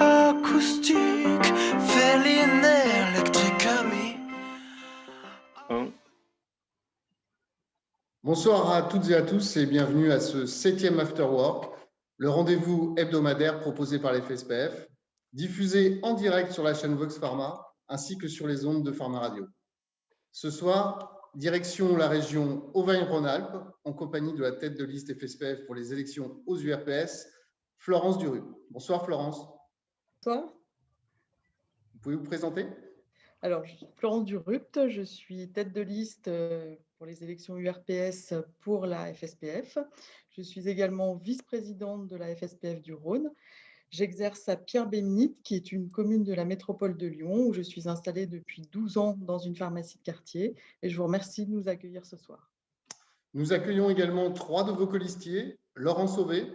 acoustique, féline électrique amie. Bonsoir à toutes et à tous et bienvenue à ce 7e After Work, le rendez-vous hebdomadaire proposé par les FSPF, diffusé en direct sur la chaîne Vox Pharma ainsi que sur les ondes de Pharma Radio. Ce soir, direction la région Auvergne-Rhône-Alpes en compagnie de la tête de liste FSPF pour les élections aux URPS, Florence Durup. Bonsoir Florence. Bonsoir. Vous pouvez vous présenter ? Alors, je suis Florence Durupt, je suis tête de liste pour les élections URPS pour la FSPF. Je suis également vice-présidente de la FSPF du Rhône. J'exerce à Pierre-Bénite, qui est une commune de la métropole de Lyon, où je suis installée depuis 12 ans dans une pharmacie de quartier. Et je vous remercie de nous accueillir ce soir. Nous accueillons également 3 de vos colistiers. Laurent Sauvé,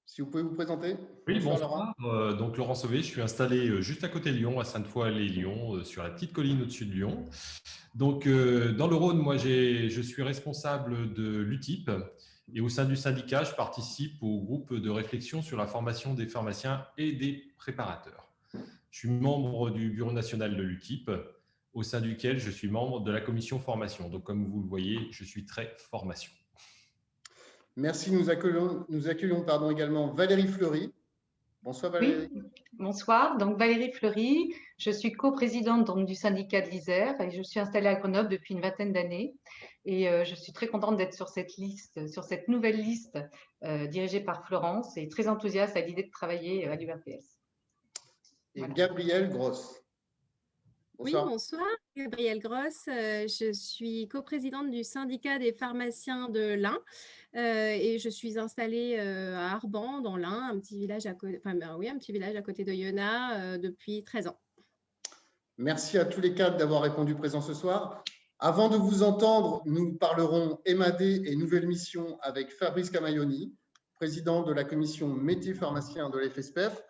si vous pouvez vous présenter. Oui, bonsoir. Donc Laurent Sauvé, je suis installé juste à côté de Lyon, à Sainte-Foy-les-Lyons, sur la petite colline au-dessus de Lyon. Donc dans le Rhône, moi je suis responsable de l'UTIP et au sein du syndicat, je participe au groupe de réflexion sur la formation des pharmaciens et des préparateurs. Je suis membre du bureau national de l'UTIP, au sein duquel je suis membre de la commission formation. Donc comme vous le voyez, je suis très formation. Merci, nous accueillons également Valérie Fleury. Bonsoir Valérie. Oui, bonsoir. Donc Valérie Fleury, je suis coprésidente du syndicat de l'Isère et je suis installée à Grenoble depuis une vingtaine d'années. Et je suis très contente d'être sur cette liste, sur cette nouvelle liste dirigée par Florence et très enthousiaste à l'idée de travailler à l'URPS. Et voilà. Gabrielle Grosse. Bonsoir. Oui, bonsoir. Gabrielle Grosse, je suis coprésidente du syndicat des pharmaciens de l'Ain et je suis installée à Arban, dans l'Ain, un petit village à côté, un petit village à côté d'Oyonnax depuis 13 ans. Merci à tous les quatre d'avoir répondu présent ce soir. Avant de vous entendre, nous parlerons MAD et nouvelles missions avec Fabrice Camaioni, président de la commission métier pharmacien de l'FSPF.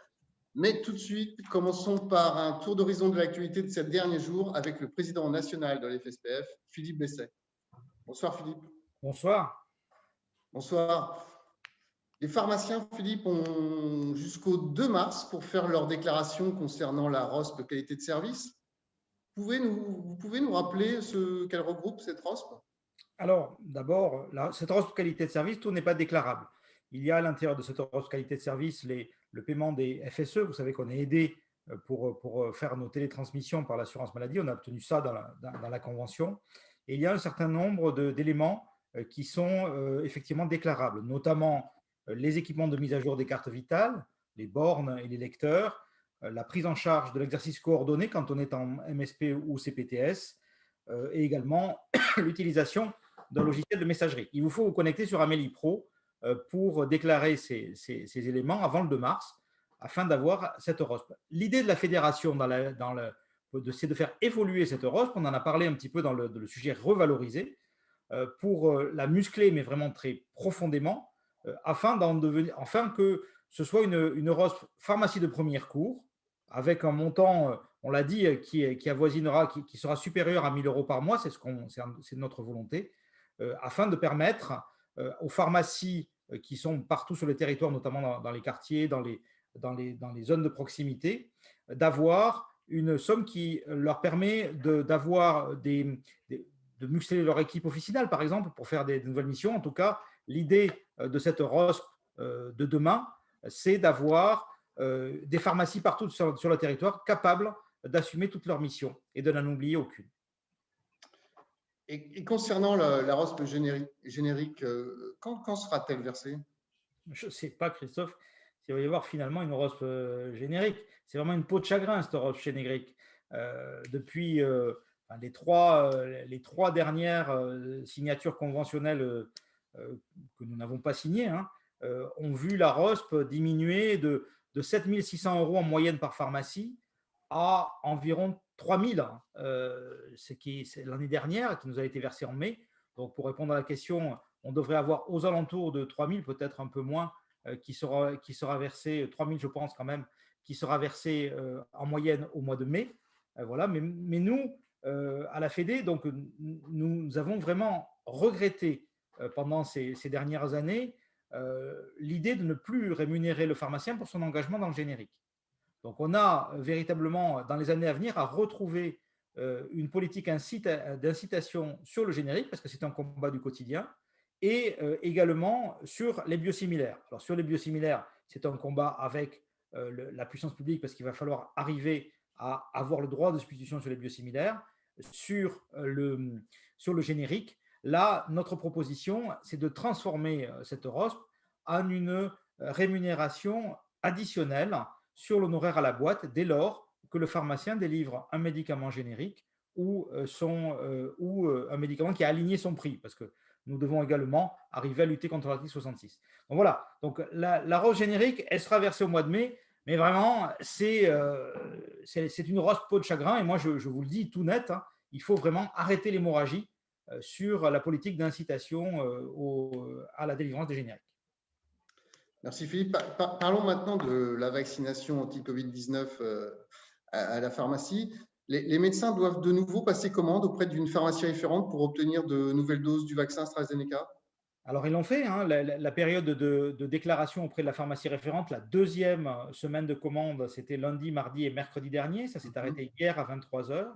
Mais tout de suite, commençons par un tour d'horizon de l'actualité de ces derniers jours avec le président national de l'FSPF, Philippe Besset. Bonsoir Philippe. Bonsoir. Bonsoir. Les pharmaciens, Philippe, ont jusqu'au 2 mars pour faire leur déclaration concernant la ROSP qualité de service. Vous pouvez nous rappeler qu'elle regroupe cette ROSP ? Alors, d'abord, cette ROSP qualité de service, tout n'est pas déclarable. Il y a à l'intérieur de cette ROSP qualité de service le paiement des FSE. Vous savez qu'on est aidé pour faire nos télétransmissions par l'assurance maladie. On a obtenu ça dans la convention. Et il y a un certain nombre d'éléments qui sont effectivement déclarables, notamment les équipements de mise à jour des cartes vitales, les bornes et les lecteurs, la prise en charge de l'exercice coordonné quand on est en MSP ou CPTS, et également l'utilisation d'un logiciel de messagerie. Il vous faut vous connecter sur Amélie Pro pour déclarer ces éléments avant le 2 mars afin d'avoir cette ROSP. L'idée de la fédération c'est de faire évoluer cette ROSP. On en a parlé un petit peu dans le sujet revalorisé pour la muscler, mais vraiment très profondément, afin que ce soit une ROSP pharmacie de premier recours avec un montant, on l'a dit, qui avoisinera, qui sera supérieur à 1 000 € par mois, c'est notre volonté, afin de permettre aux pharmacies qui sont partout sur le territoire, notamment dans les quartiers, dans les zones de proximité, d'avoir une somme qui leur permet de muscler leur équipe officinale, par exemple, pour faire des nouvelles missions. En tout cas, l'idée de cette ROSP de demain, c'est d'avoir des pharmacies partout sur le territoire capables d'assumer toutes leurs missions et de n'en oublier aucune. Et concernant la ROSP générique, quand sera-t-elle versée ? Je ne sais pas, Christophe, s'il va y avoir finalement une ROSP générique. C'est vraiment une peau de chagrin, cette ROSP générique. Depuis les trois dernières signatures conventionnelles que nous n'avons pas signées, ont vu la ROSP diminuer de 7 600 € en moyenne par pharmacie à environ 3 000, c'est l'année dernière, qui nous a été versée en mai. Donc, pour répondre à la question, on devrait avoir aux alentours de 3 000, peut-être un peu moins, qui sera versé, 3 000 je pense quand même, qui sera versé en moyenne au mois de mai. Voilà. Mais nous, à la Fédé, donc, nous avons vraiment regretté pendant ces dernières années l'idée de ne plus rémunérer le pharmacien pour son engagement dans le générique. Donc, on a véritablement, dans les années à venir, à retrouver une politique d'incitation sur le générique, parce que c'est un combat du quotidien, et également sur les biosimilaires. Alors, sur les biosimilaires, c'est un combat avec la puissance publique, parce qu'il va falloir arriver à avoir le droit de substitution sur les biosimilaires. Sur le générique, là, notre proposition, c'est de transformer cette ROSP en une rémunération additionnelle sur l'honoraire à la boîte dès lors que le pharmacien délivre un médicament générique ou un médicament qui a aligné son prix, parce que nous devons également arriver à lutter contre l'article 66. Donc voilà, donc la ROSP générique, elle sera versée au mois de mai, mais vraiment, c'est une ROSP peau de chagrin, et moi je vous le dis tout net, hein, il faut vraiment arrêter l'hémorragie sur la politique d'incitation à la délivrance des génériques. Merci Philippe. Parlons maintenant de la vaccination anti-Covid-19 à la pharmacie. Les médecins doivent de nouveau passer commande auprès d'une pharmacie référente pour obtenir de nouvelles doses du vaccin AstraZeneca? Alors, ils l'ont fait, hein, la période de déclaration auprès de la pharmacie référente, la deuxième semaine de commande, c'était lundi, mardi et mercredi dernier. Ça s'est arrêté hier à 23 h.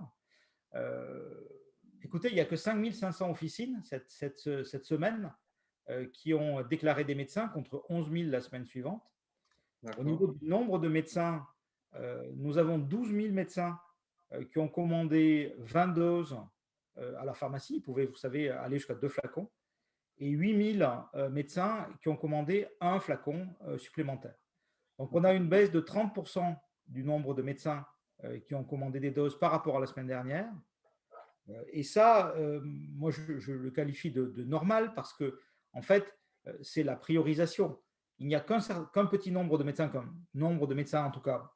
Écoutez, il n'y a que 5500 officines cette semaine qui ont déclaré des médecins contre 11 000 la semaine suivante. Au niveau du nombre de médecins, nous avons 12 000 médecins qui ont commandé 20 doses à la pharmacie. Ils pouvaient, vous savez, aller jusqu'à 2 flacons. Et 8 000 médecins qui ont commandé un flacon supplémentaire. Donc, on a une baisse de 30% du nombre de médecins qui ont commandé des doses par rapport à la semaine dernière. Et ça, moi, je le qualifie de normal parce que, en fait, c'est la priorisation. Il n'y a qu'un petit nombre de médecins, en tout cas,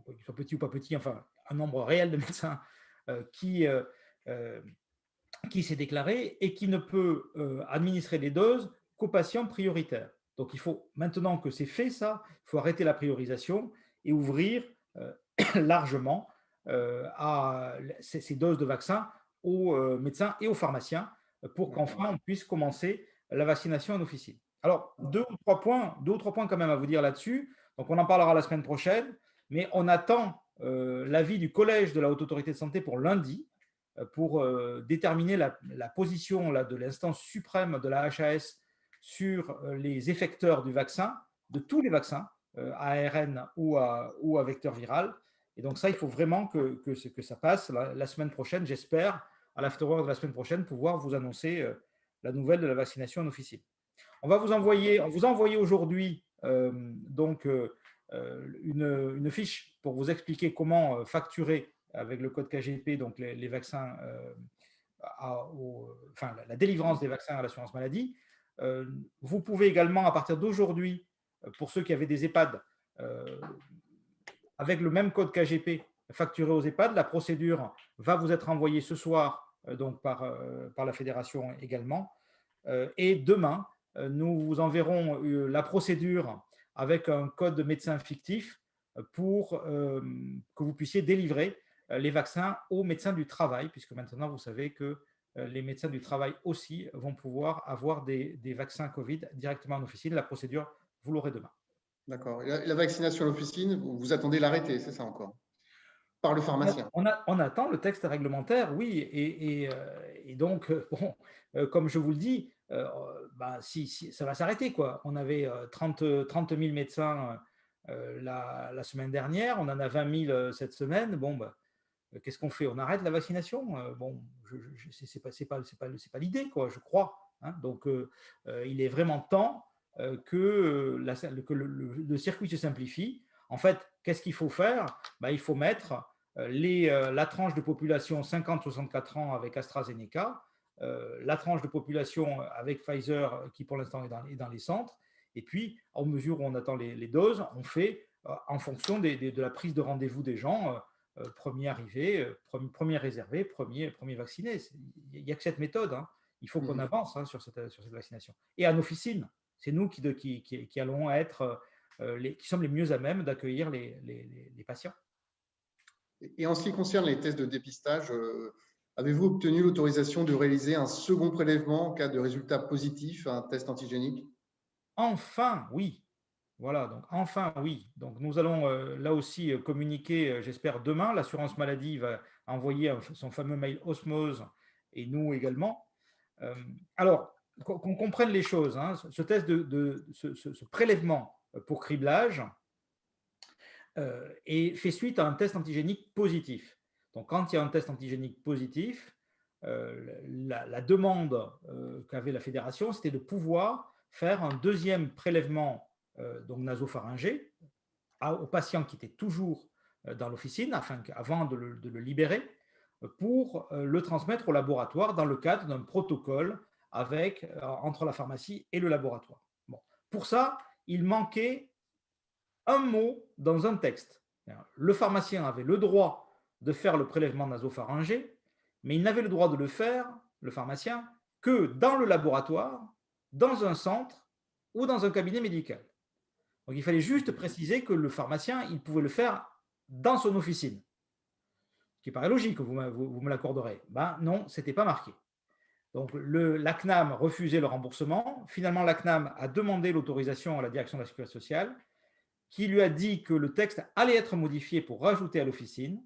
qu'ils soient petits ou pas petits, enfin, un nombre réel de médecins qui s'est déclaré et qui ne peut administrer les doses qu'aux patients prioritaires. Donc, il faut, maintenant que c'est fait ça, il faut arrêter la priorisation et ouvrir largement à ces doses de vaccins aux médecins et aux pharmaciens pour qu'enfin on puisse commencer la vaccination en officine. Alors, deux ou trois points quand même à vous dire là-dessus. Donc, on en parlera la semaine prochaine, mais on attend l'avis du Collège de la Haute Autorité de Santé pour lundi, pour déterminer la position de l'instance suprême de la HAS sur les effecteurs du vaccin, de tous les vaccins, ARN ou à vecteur viral. Et donc ça, il faut vraiment que ça passe la semaine prochaine, j'espère, à l'afterwork de la semaine prochaine, pouvoir vous annoncer la nouvelle de la vaccination en officine. On va vous envoyer aujourd'hui une fiche pour vous expliquer comment facturer avec le code KGP, donc les vaccins, la délivrance des vaccins à l'assurance maladie. Vous pouvez également, à partir d'aujourd'hui, pour ceux qui avaient des EHPAD, avec le même code KGP, facturer aux EHPAD. La procédure va vous être envoyée ce soir donc par la fédération également. Et demain, nous vous enverrons la procédure avec un code médecin fictif pour que vous puissiez délivrer les vaccins aux médecins du travail, puisque maintenant, vous savez que les médecins du travail aussi vont pouvoir avoir des vaccins Covid directement en officine. La procédure, vous l'aurez demain. D'accord. La vaccination à l'officine, vous attendez l'arrêté, c'est ça encore? Par le pharmacien. On attend le texte réglementaire, oui. Et donc, comme je vous le dis, si ça va s'arrêter, quoi. On avait 30 000 médecins la semaine dernière, on en a 20 000 cette semaine. Bon, qu'est-ce qu'on fait? On arrête la vaccination? Bon, c'est pas l'idée, quoi, je crois. Hein. Donc, il est vraiment temps que le circuit se simplifie. En fait, qu'est-ce qu'il faut faire? Il faut mettre la tranche de population 50-64 ans avec AstraZeneca, la tranche de population avec Pfizer qui pour l'instant est dans les centres, et puis en mesure où on attend les doses, on fait en fonction de la prise de rendez-vous des gens, premier arrivé, premier réservé, premier vacciné. Il n'y a que cette méthode, hein. Il faut qu'on avance sur cette vaccination. Et en officine, c'est nous qui allons être qui sommes les mieux à même d'accueillir les patients. Et en ce qui concerne les tests de dépistage, avez-vous obtenu l'autorisation de réaliser un second prélèvement en cas de résultat positif à un test antigénique? Enfin, oui. Voilà, donc enfin, oui. Donc, nous allons là aussi communiquer, j'espère, demain. L'assurance maladie va envoyer son fameux mail Osmose et nous également. Alors, qu'on comprenne les choses, hein, ce test ce prélèvement pour criblage est fait suite à un test antigénique positif. Donc, quand il y a un test antigénique positif, la demande qu'avait la fédération, c'était de pouvoir faire un deuxième prélèvement donc nasopharyngé aux patients qui étaient toujours dans l'officine avant de le libérer pour le transmettre au laboratoire dans le cadre d'un protocole entre la pharmacie et le laboratoire. Bon. Pour ça, il manquait un mot dans un texte. Le pharmacien avait le droit de faire le prélèvement nasopharyngé, mais il n'avait le droit de le faire, le pharmacien, que dans le laboratoire, dans un centre ou dans un cabinet médical. Donc, il fallait juste préciser que le pharmacien, il pouvait le faire dans son officine. Ce qui paraît logique, vous me l'accorderez. Ben non, ce n'était pas marqué. Donc, la CNAM refusait le remboursement. Finalement, la CNAM a demandé l'autorisation à la direction de la sécurité sociale, qui lui a dit que le texte allait être modifié pour rajouter à l'officine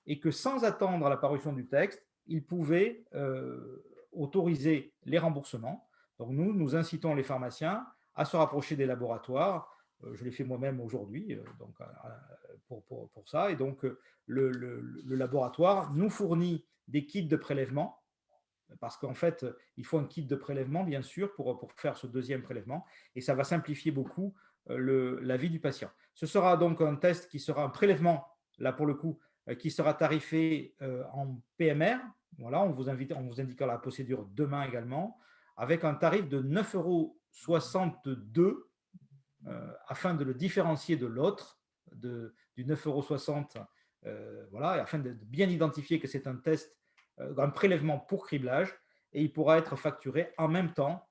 et que sans attendre la parution du texte, il pouvait autoriser les remboursements. Donc, nous incitons les pharmaciens à se rapprocher des laboratoires. Je l'ai fait moi-même aujourd'hui pour ça. Et donc, le laboratoire nous fournit des kits de prélèvement parce qu'en fait, il faut un kit de prélèvement, bien sûr, pour faire ce deuxième prélèvement. Et ça va simplifier beaucoup la vie du patient. Ce sera donc un test qui sera un prélèvement, là pour le coup, qui sera tarifé en PMR. Voilà, on vous indiquera la procédure demain également, avec un tarif de 9,62 € afin de le différencier de l'autre, du 9,60 €, voilà, et afin de bien identifier que c'est un test, un prélèvement pour criblage, et il pourra être facturé en même temps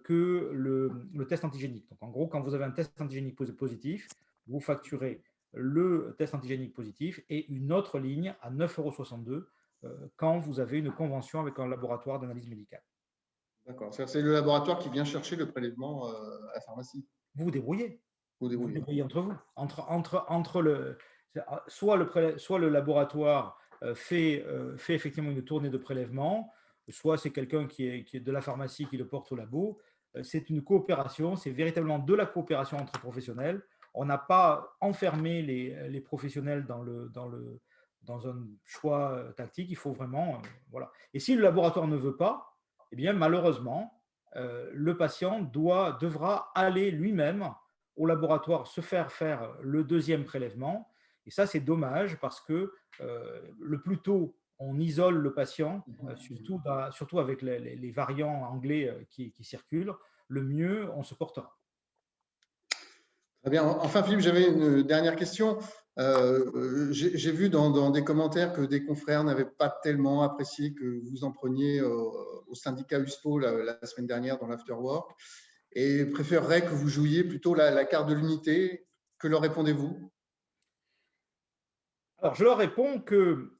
que le test antigénique. Donc, en gros, quand vous avez un test antigénique positif, vous facturez le test antigénique positif et une autre ligne à 9,62 € quand vous avez une convention avec un laboratoire d'analyse médicale. D'accord. C'est le laboratoire qui vient chercher le prélèvement à la pharmacie. Vous vous débrouillez. Vous débrouillez entre vous. Soit le laboratoire fait effectivement une tournée de prélèvement, soit c'est quelqu'un qui est de la pharmacie qui le porte au labo. C'est une coopération, c'est véritablement de la coopération entre professionnels. On n'a pas enfermé les professionnels dans un choix tactique. Il faut vraiment… voilà. Et si le laboratoire ne veut pas, eh bien, malheureusement, le patient devra aller lui-même au laboratoire se faire le deuxième prélèvement. Et ça, c'est dommage parce que le plus tôt on isole le patient, surtout avec les variants anglais qui circulent, le mieux on se portera. Très bien. Enfin, Philippe, j'avais une dernière question. J'ai vu dans des commentaires que des confrères n'avaient pas tellement apprécié que vous en preniez au syndicat USPO la semaine dernière dans l'afterwork et préféreraient que vous jouiez plutôt la carte de l'unité. Que leur répondez-vous? Alors, je leur réponds que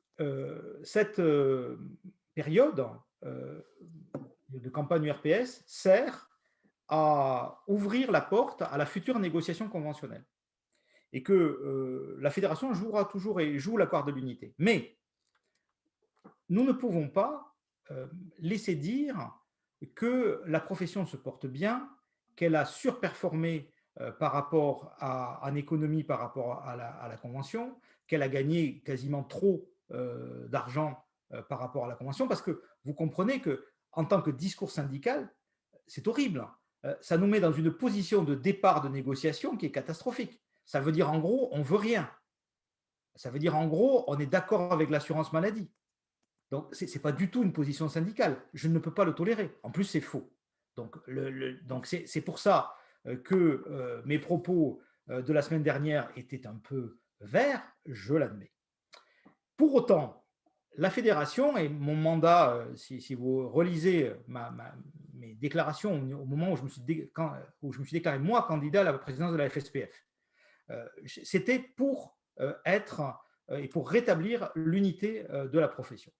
cette période de campagne URPS sert à ouvrir la porte à la future négociation conventionnelle et que la fédération jouera toujours et joue la carte de l'unité. Mais nous ne pouvons pas laisser dire que la profession se porte bien, qu'elle a surperformé par rapport en économie par rapport à la convention, qu'elle a gagné quasiment trop d'argent par rapport à la convention, parce que vous comprenez qu'en tant que discours syndical, c'est horrible. Ça nous met dans une position de départ de négociation qui est catastrophique. Ça veut dire en gros, on ne veut rien. Ça veut dire en gros, on est d'accord avec l'assurance maladie. Donc, ce n'est pas du tout une position syndicale. Je ne peux pas le tolérer. En plus, c'est faux. Donc, c'est pour ça que mes propos de la semaine dernière étaient un peu verts, je l'admets. Pour autant, la fédération et mon mandat, si vous relisez mes déclarations au moment où je me suis déclaré, moi, candidat à la présidence de la FSPF, c'était pour et pour rétablir l'unité de la profession.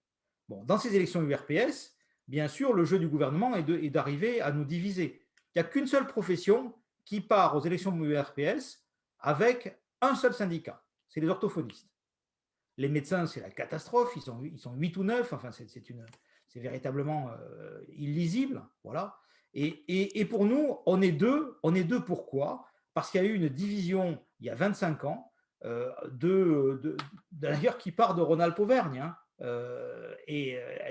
Bon, dans ces élections URPS, bien sûr, le jeu du gouvernement est d'arriver à nous diviser. Il n'y a qu'une seule profession qui part aux élections URPS avec un seul syndicat, c'est les orthophonistes. Les médecins, c'est la catastrophe, ils sont 8 ou 9, enfin, c'est véritablement illisible. Voilà. Et pour nous, on est deux. Pourquoi? Parce qu'il y a eu une division il y a 25 ans, d'ailleurs qui part de Rhône-Alpes-Auvergne. Hein,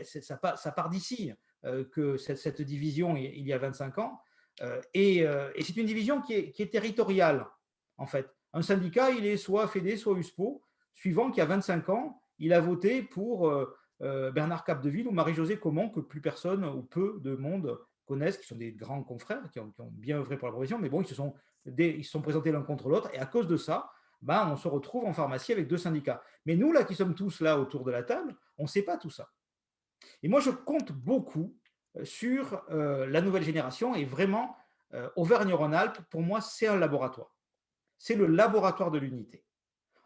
ça part d'ici, que cette division il y a 25 ans. Et c'est une division qui est territoriale, en fait. Un syndicat, il est soit Fédé, soit USPO, suivant qu'il y a 25 ans, il a voté pour Bernard Capdeville ou Marie-Josée Comont, que plus personne ou peu de monde connaissent, qui sont des grands confrères, qui ont bien œuvré pour la profession, mais bon, ils se sont présentés l'un contre l'autre, et à cause de ça, on se retrouve en pharmacie avec deux syndicats. Mais nous, là, qui sommes tous là autour de la table, on ne sait pas tout ça. Et moi, je compte beaucoup sur la nouvelle génération, et vraiment, Auvergne-Rhône-Alpes, pour moi, c'est un laboratoire. C'est le laboratoire de l'unité.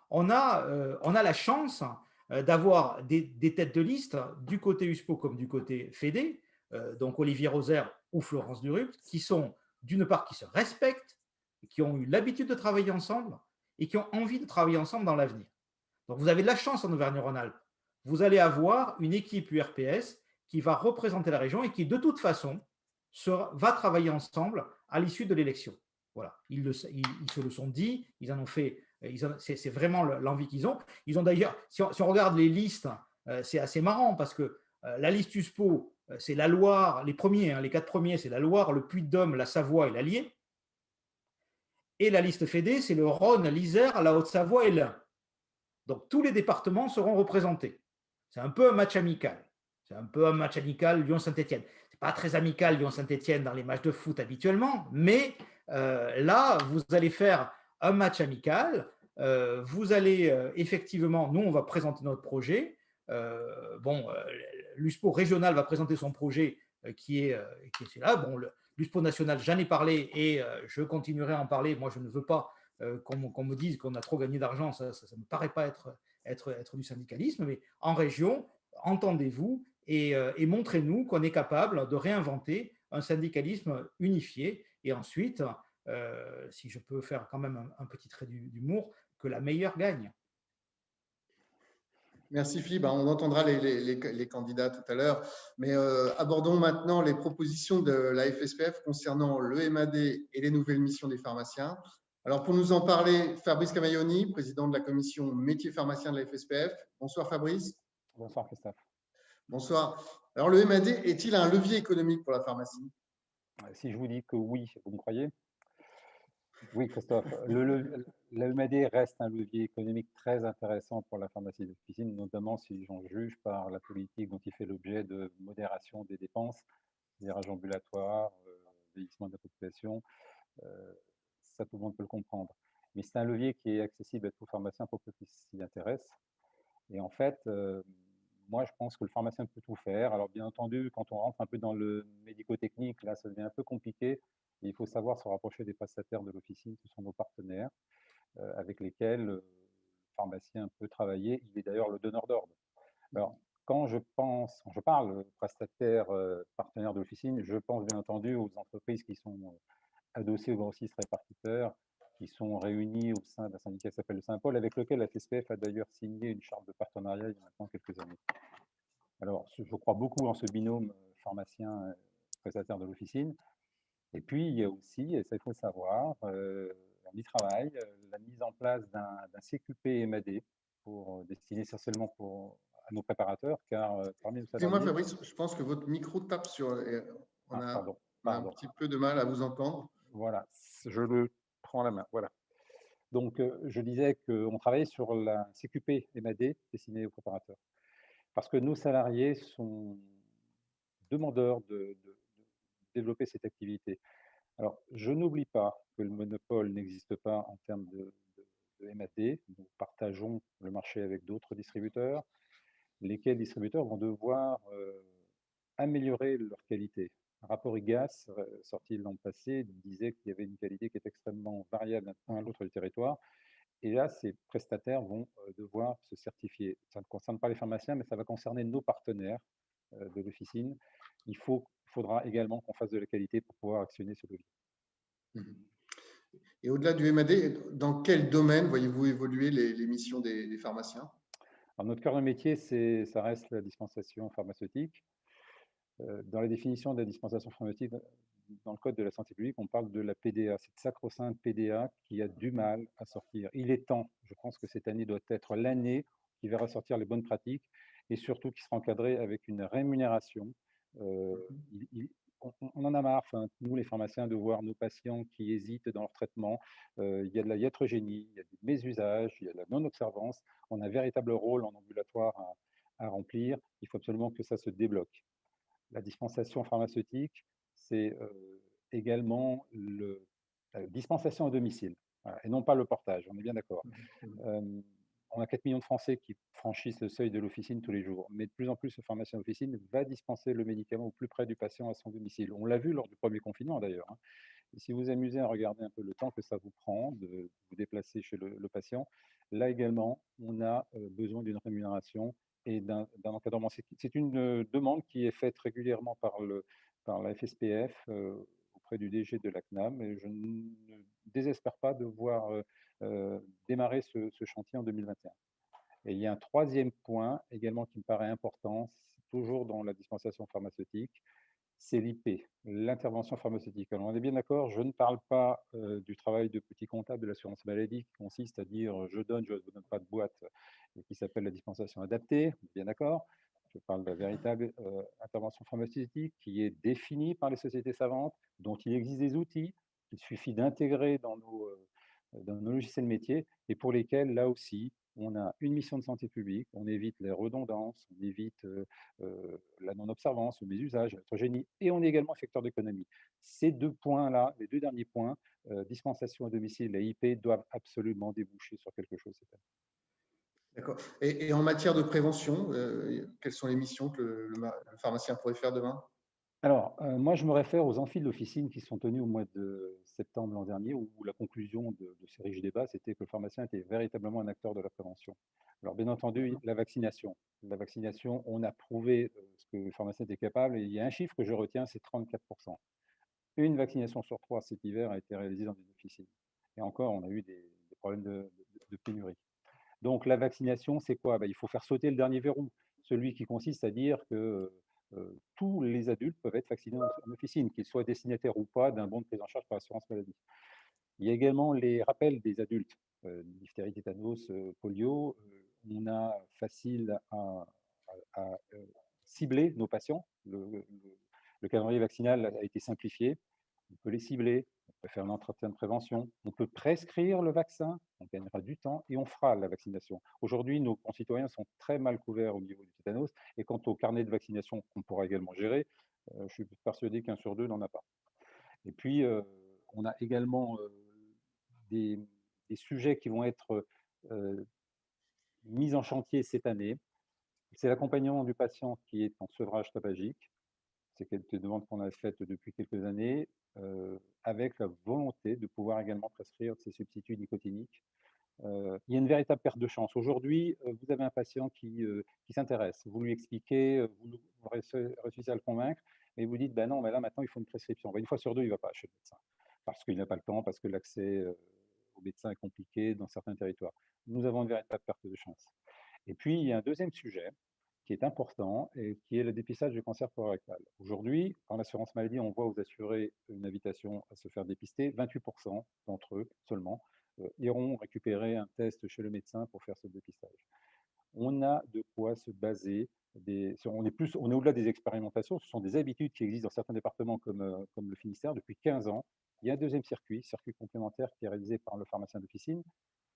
On a la chance d'avoir des têtes de liste du côté USPO comme du côté Fédé, donc Olivier Rosaire ou Florence Durupt, qui sont d'une part qui se respectent, qui ont eu l'habitude de travailler ensemble et qui ont envie de travailler ensemble dans l'avenir. Donc vous avez de la chance en Auvergne-Rhône-Alpes. Vous allez avoir une équipe URPS qui va représenter la région et qui de toute façon va travailler ensemble à l'issue de l'élection. Voilà, ils se le sont dit, ils en ont fait, c'est vraiment l'envie qu'ils ont. Ils ont d'ailleurs, si on regarde les listes, c'est assez marrant parce que la liste USPO, c'est la Loire, les premiers, les 4 premiers, c'est la Loire, le Puy-de-Dôme, la Savoie et l'Allier. Et la liste Fédé, c'est le Rhône, l'Isère, la Haute-Savoie et l'Ain. Donc tous les départements seront représentés. C'est un peu un match amical. C'est un peu un match amical Lyon-Saint-Étienne. C'est pas très amical Lyon-Saint-Étienne dans les matchs de foot habituellement, mais là, vous allez faire un match amical. Vous allez effectivement, nous, on va présenter notre projet. L'USPO régional va présenter son projet qui est là. Bon, l'USPO national, j'en ai parlé et je continuerai à en parler. Moi, je ne veux pas qu'on me dise qu'on a trop gagné d'argent. Ça ne me paraît pas être du syndicalisme. Mais en région, entendez-vous et montrez-nous qu'on est capable de réinventer un syndicalisme unifié. Et ensuite, si je peux faire quand même un petit trait d'humour, que la meilleure gagne. Merci Philippe. On entendra les candidats tout à l'heure, mais abordons maintenant les propositions de la FSPF concernant le MAD et les nouvelles missions des pharmaciens. Alors pour nous en parler, Fabrice Camailloni, président de la commission métier pharmacien de la FSPF. Bonsoir Fabrice. Bonsoir Christophe. Bonsoir. Alors le MAD est-il un levier économique pour la pharmacie? Si je vous dis que oui, vous me croyez? Oui Christophe, la MAD reste un levier économique très intéressant pour la pharmacie d'officine, notamment si j'en juge par la politique dont il fait l'objet de modération des dépenses, virage ambulatoire, vieillissement de la population, ça tout le monde peut le comprendre. Mais c'est un levier qui est accessible à tout pharmacien pour ceux qui s'y intéressent. Et en fait, moi je pense que le pharmacien peut tout faire. Alors bien entendu, quand on rentre un peu dans le médico-technique, là ça devient un peu compliqué. Et il faut savoir se rapprocher des prestataires de l'officine, ce sont nos partenaires avec lesquels le pharmacien peut travailler. Il est d'ailleurs le donneur d'ordre. Alors, quand je parle prestataires, partenaires de l'officine, je pense bien entendu aux entreprises qui sont adossées aux grossistes répartiteurs, qui sont réunis au sein d'un syndicat qui s'appelle le Saint-Paul, avec lequel la FSPF a d'ailleurs signé une charte de partenariat il y a maintenant quelques années. Alors, je crois beaucoup en ce binôme pharmacien-prestataire de l'officine. Et puis, il y a aussi, et ça il faut le savoir, on y travaille, la mise en place d'un CQP MAD destiné essentiellement à nos préparateurs, car parmi nos salariés… Excusez-moi Fabrice, je pense que votre micro tape sur… On a un petit peu de mal à vous entendre. Voilà, je le prends à la main, voilà. Donc, je disais qu'on travaillait sur la CQP MAD destinée aux préparateurs, parce que nos salariés sont demandeurs de développer cette activité. Alors, je n'oublie pas que le monopole n'existe pas en termes de MAD. Nous partageons le marché avec d'autres distributeurs, lesquels distributeurs vont devoir améliorer leur qualité. Un rapport IGAS sorti l'an passé disait qu'il y avait une qualité qui est extrêmement variable d'un à l'autre du territoire. Et là, ces prestataires vont devoir se certifier. Ça ne concerne pas les pharmaciens, mais ça va concerner nos partenaires de l'officine. Il faudra également qu'on fasse de la qualité pour pouvoir actionner ce levier. Et au-delà du MAD, dans quel domaine voyez-vous évoluer les missions des pharmaciens? Alors, notre cœur de métier, ça reste la dispensation pharmaceutique. Dans la définition de la dispensation pharmaceutique, dans le Code de la santé publique, on parle de la PDA, cette sacro-sainte PDA qui a du mal à sortir. Il est temps, je pense que cette année doit être l'année qui verra sortir les bonnes pratiques et surtout qui sera encadrée avec une rémunération. Euh, on en a marre, enfin, nous les pharmaciens, de voir nos patients qui hésitent dans leur traitement. Il y a de la iatrogénie, il y a du mésusage, il y a de la non-observance. On a un véritable rôle en ambulatoire à remplir. Il faut absolument que ça se débloque. La dispensation pharmaceutique, c'est également la dispensation à domicile, voilà, et non pas le portage, on est bien d'accord. On a 4 millions de Français qui franchissent le seuil de l'officine tous les jours, mais de plus en plus, le pharmacien d'officine va dispenser le médicament au plus près du patient à son domicile. On l'a vu lors du premier confinement d'ailleurs, hein. Et si vous vous amusez à regarder un peu le temps que ça vous prend de vous déplacer chez le patient, là également, on a besoin d'une rémunération et d'un encadrement. C'est une demande qui est faite régulièrement par la FSPF auprès du DG de la CNAM, et je ne désespère pas de voir démarrer ce chantier en 2021. Et il y a un troisième point également qui me paraît important, toujours dans la dispensation pharmaceutique, c'est l'IP, l'intervention pharmaceutique. Alors, on est bien d'accord, je ne parle pas du travail de petit comptable de l'assurance maladie qui consiste à dire je donne, je ne vous donne pas de boîte, et qui s'appelle la dispensation adaptée, on est bien d'accord. Je parle de la véritable intervention pharmaceutique qui est définie par les sociétés savantes, dont il existe des outils qu'il suffit d'intégrer dans nos logiciels métiers et pour lesquels, là aussi, on a une mission de santé publique, on évite les redondances, on évite la non-observance, le mésusage, l'hétérogénie, et on est également facteur d'économie. Ces deux points-là, les deux derniers points, dispensation à domicile et IP, doivent absolument déboucher sur quelque chose cette année. D'accord. Et en matière de prévention, quelles sont les missions que le pharmacien pourrait faire demain? Alors, moi, je me réfère aux amphis de l'officine qui sont tenus au mois de septembre l'an dernier, où la conclusion de ces riches débats, c'était que le pharmacien était véritablement un acteur de la prévention. Alors, bien entendu, la vaccination. La vaccination, on a prouvé ce que le pharmacien était capable, et il y a un chiffre que je retiens, c'est 34%. Une vaccination sur 3 cet hiver a été réalisée dans des officines. Et encore, on a eu des problèmes de pénurie. Donc, la vaccination, c'est quoi? Il faut faire sauter le dernier verrou, celui qui consiste à dire que tous les adultes peuvent être vaccinés en officine, qu'ils soient destinataires ou pas d'un bon de prise en charge par l'assurance maladie. Il y a également les rappels des adultes, diphtérie, tétanos, polio. On a facile à cibler nos patients. Le calendrier vaccinal a été simplifié. On peut les cibler, on peut faire un entretien de prévention, on peut prescrire le vaccin, on gagnera du temps et on fera la vaccination. Aujourd'hui, nos concitoyens sont très mal couverts au niveau du tétanos, et quant au carnet de vaccination qu'on pourra également gérer, je suis persuadé qu'un sur deux n'en a pas. Et puis, on a également des, des sujets qui vont être mis en chantier cette année. C'est l'accompagnement du patient qui est en sevrage tabagique. C'est quelque demande qu'on a faite depuis quelques années, avec la volonté de pouvoir également prescrire ces substituts nicotiniques. Il y a une véritable perte de chance. Aujourd'hui, vous avez un patient qui s'intéresse, vous lui expliquez, vous réussissez à le convaincre, et vous dites, ben non, mais là maintenant il faut une prescription. Une fois sur deux, il ne va pas chez le médecin, parce qu'il n'a pas le temps, parce que l'accès au médecin est compliqué dans certains territoires. Nous avons une véritable perte de chance. Et puis, il y a un deuxième sujet qui est important et qui est le dépistage du cancer colorectal. Aujourd'hui, en assurance maladie, on voit aux assurés une invitation à se faire dépister. 28% d'entre eux seulement iront récupérer un test chez le médecin pour faire ce dépistage. On a de quoi se baser. On est au-delà des expérimentations, ce sont des habitudes qui existent dans certains départements comme le Finistère depuis 15 ans. Il y a un deuxième circuit complémentaire qui est réalisé par le pharmacien d'officine.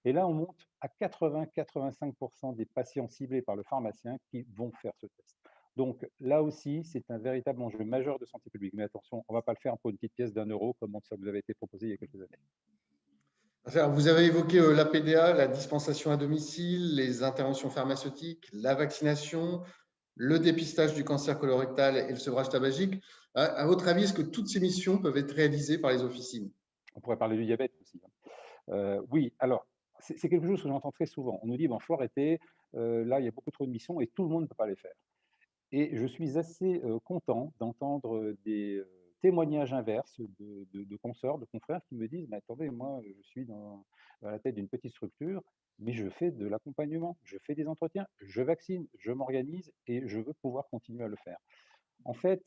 Et là, on monte à 80-85% des patients ciblés par le pharmacien qui vont faire ce test. Donc là aussi, c'est un véritable enjeu majeur de santé publique. Mais attention, on ne va pas le faire pour une petite pièce d'1 € comme ça vous avait été proposé il y a quelques années. Alors, vous avez évoqué la PDA, la dispensation à domicile, les interventions pharmaceutiques, la vaccination, le dépistage du cancer colorectal et le sevrage tabagique. À votre avis, est-ce que toutes ces missions peuvent être réalisées par les officines? On pourrait parler du diabète aussi. Oui, alors, c'est quelque chose que j'entends très souvent. On nous dit, bon, il faut arrêter, là, il y a beaucoup trop de missions et tout le monde ne peut pas les faire. Et je suis assez content d'entendre des témoignages inverses de consoeurs, de confrères qui me disent, mais attendez, moi, je suis à la tête d'une petite structure, mais je fais de l'accompagnement, je fais des entretiens, je vaccine, je m'organise et je veux pouvoir continuer à le faire. En fait,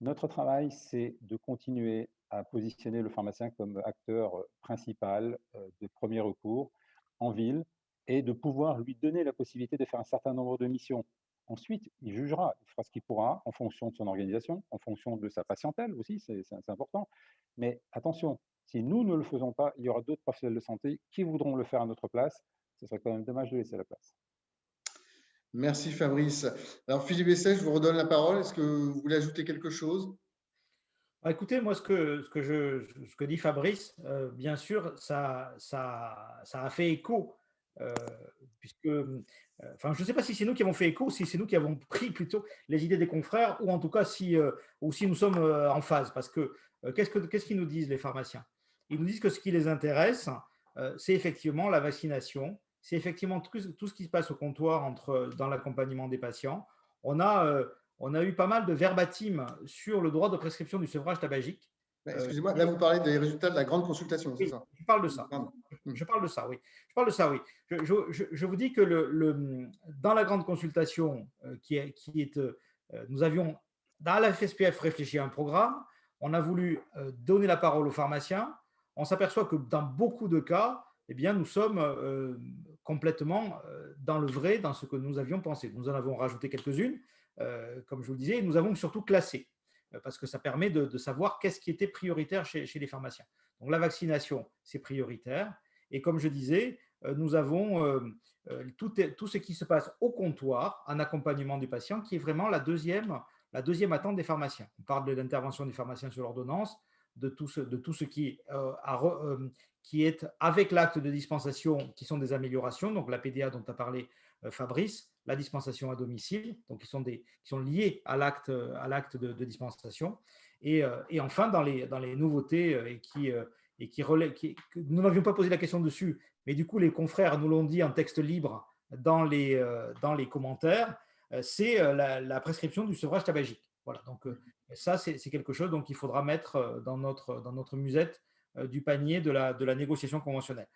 notre travail, c'est de continuer à positionner le pharmacien comme acteur principal de premier recours en ville et de pouvoir lui donner la possibilité de faire un certain nombre de missions. Ensuite, il jugera, il fera ce qu'il pourra en fonction de son organisation, en fonction de sa patientèle aussi, c'est important. Mais attention, si nous ne le faisons pas, il y aura d'autres professionnels de santé qui voudront le faire à notre place. Ce serait quand même dommage de laisser la place. Merci Fabrice. Alors Philippe Besset, je vous redonne la parole. Est-ce que vous voulez ajouter quelque chose? Écoutez, moi, ce que dit Fabrice, bien sûr, ça a fait écho, puisque, enfin, je ne sais pas si c'est nous qui avons fait écho, si c'est nous qui avons pris plutôt les idées des confrères, ou en tout cas si nous sommes en phase. Parce que qu'est-ce qu'ils nous disent, les pharmaciens? Ils nous disent que ce qui les intéresse, c'est effectivement la vaccination, c'est effectivement tout ce qui se passe au comptoir dans l'accompagnement des patients. On a eu pas mal de verbatim sur le droit de prescription du sevrage tabagique. Excusez-moi, là vous parlez des résultats de la grande consultation, c'est oui, ça? Je parle de ça. Je parle de ça, oui. Je parle de ça, oui. Je vous dis que dans la grande consultation nous avions, dans la FSPF, réfléchi à un programme. On a voulu donner la parole aux pharmaciens. On s'aperçoit que dans beaucoup de cas, eh bien, nous sommes complètement dans le vrai, dans ce que nous avions pensé. Nous en avons rajouté quelques-unes, comme je vous le disais, et nous avons surtout classé, parce que ça permet de savoir qu'est-ce qui était prioritaire chez les pharmaciens. Donc la vaccination, c'est prioritaire. Et comme je disais, nous avons tout ce qui se passe au comptoir, en accompagnement du patient, qui est vraiment la deuxième attente des pharmaciens. On parle de l'intervention des pharmaciens sur l'ordonnance, de tout ce qui est avec l'acte de dispensation, qui sont des améliorations, donc la PDA dont a parlé Fabrice, la dispensation à domicile, donc qui sont liés à l'acte de dispensation, et enfin dans les nouveautés nous n'avions pas posé la question dessus, mais du coup les confrères nous l'ont dit en texte libre dans les commentaires, c'est la prescription du sevrage tabagique. Voilà, donc ça c'est quelque chose qu'il faudra mettre dans notre musette du panier de la négociation conventionnelle.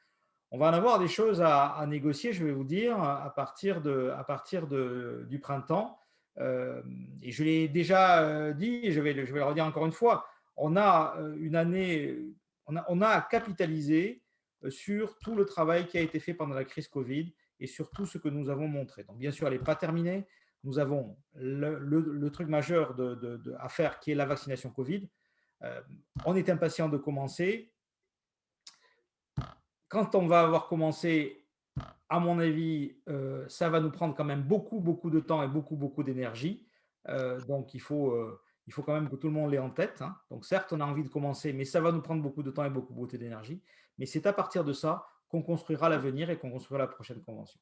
On va en avoir des choses à négocier, je vais vous dire, à partir du printemps. Et je l'ai déjà dit, et je vais le redire encore une fois, on a une année, on a capitalisé sur tout le travail qui a été fait pendant la crise Covid et sur tout ce que nous avons montré. Donc, bien sûr, elle n'est pas terminée. Nous avons le truc majeur à faire, qui est la vaccination Covid. On est impatient de commencer. Quand on va avoir commencé, à mon avis, ça va nous prendre quand même beaucoup, beaucoup de temps et beaucoup, beaucoup d'énergie. Donc, il faut quand même que tout le monde l'ait en tête. Hein. Donc, certes, on a envie de commencer, mais ça va nous prendre beaucoup de temps et beaucoup, beaucoup d'énergie. Mais c'est à partir de ça qu'on construira l'avenir et qu'on construira la prochaine convention.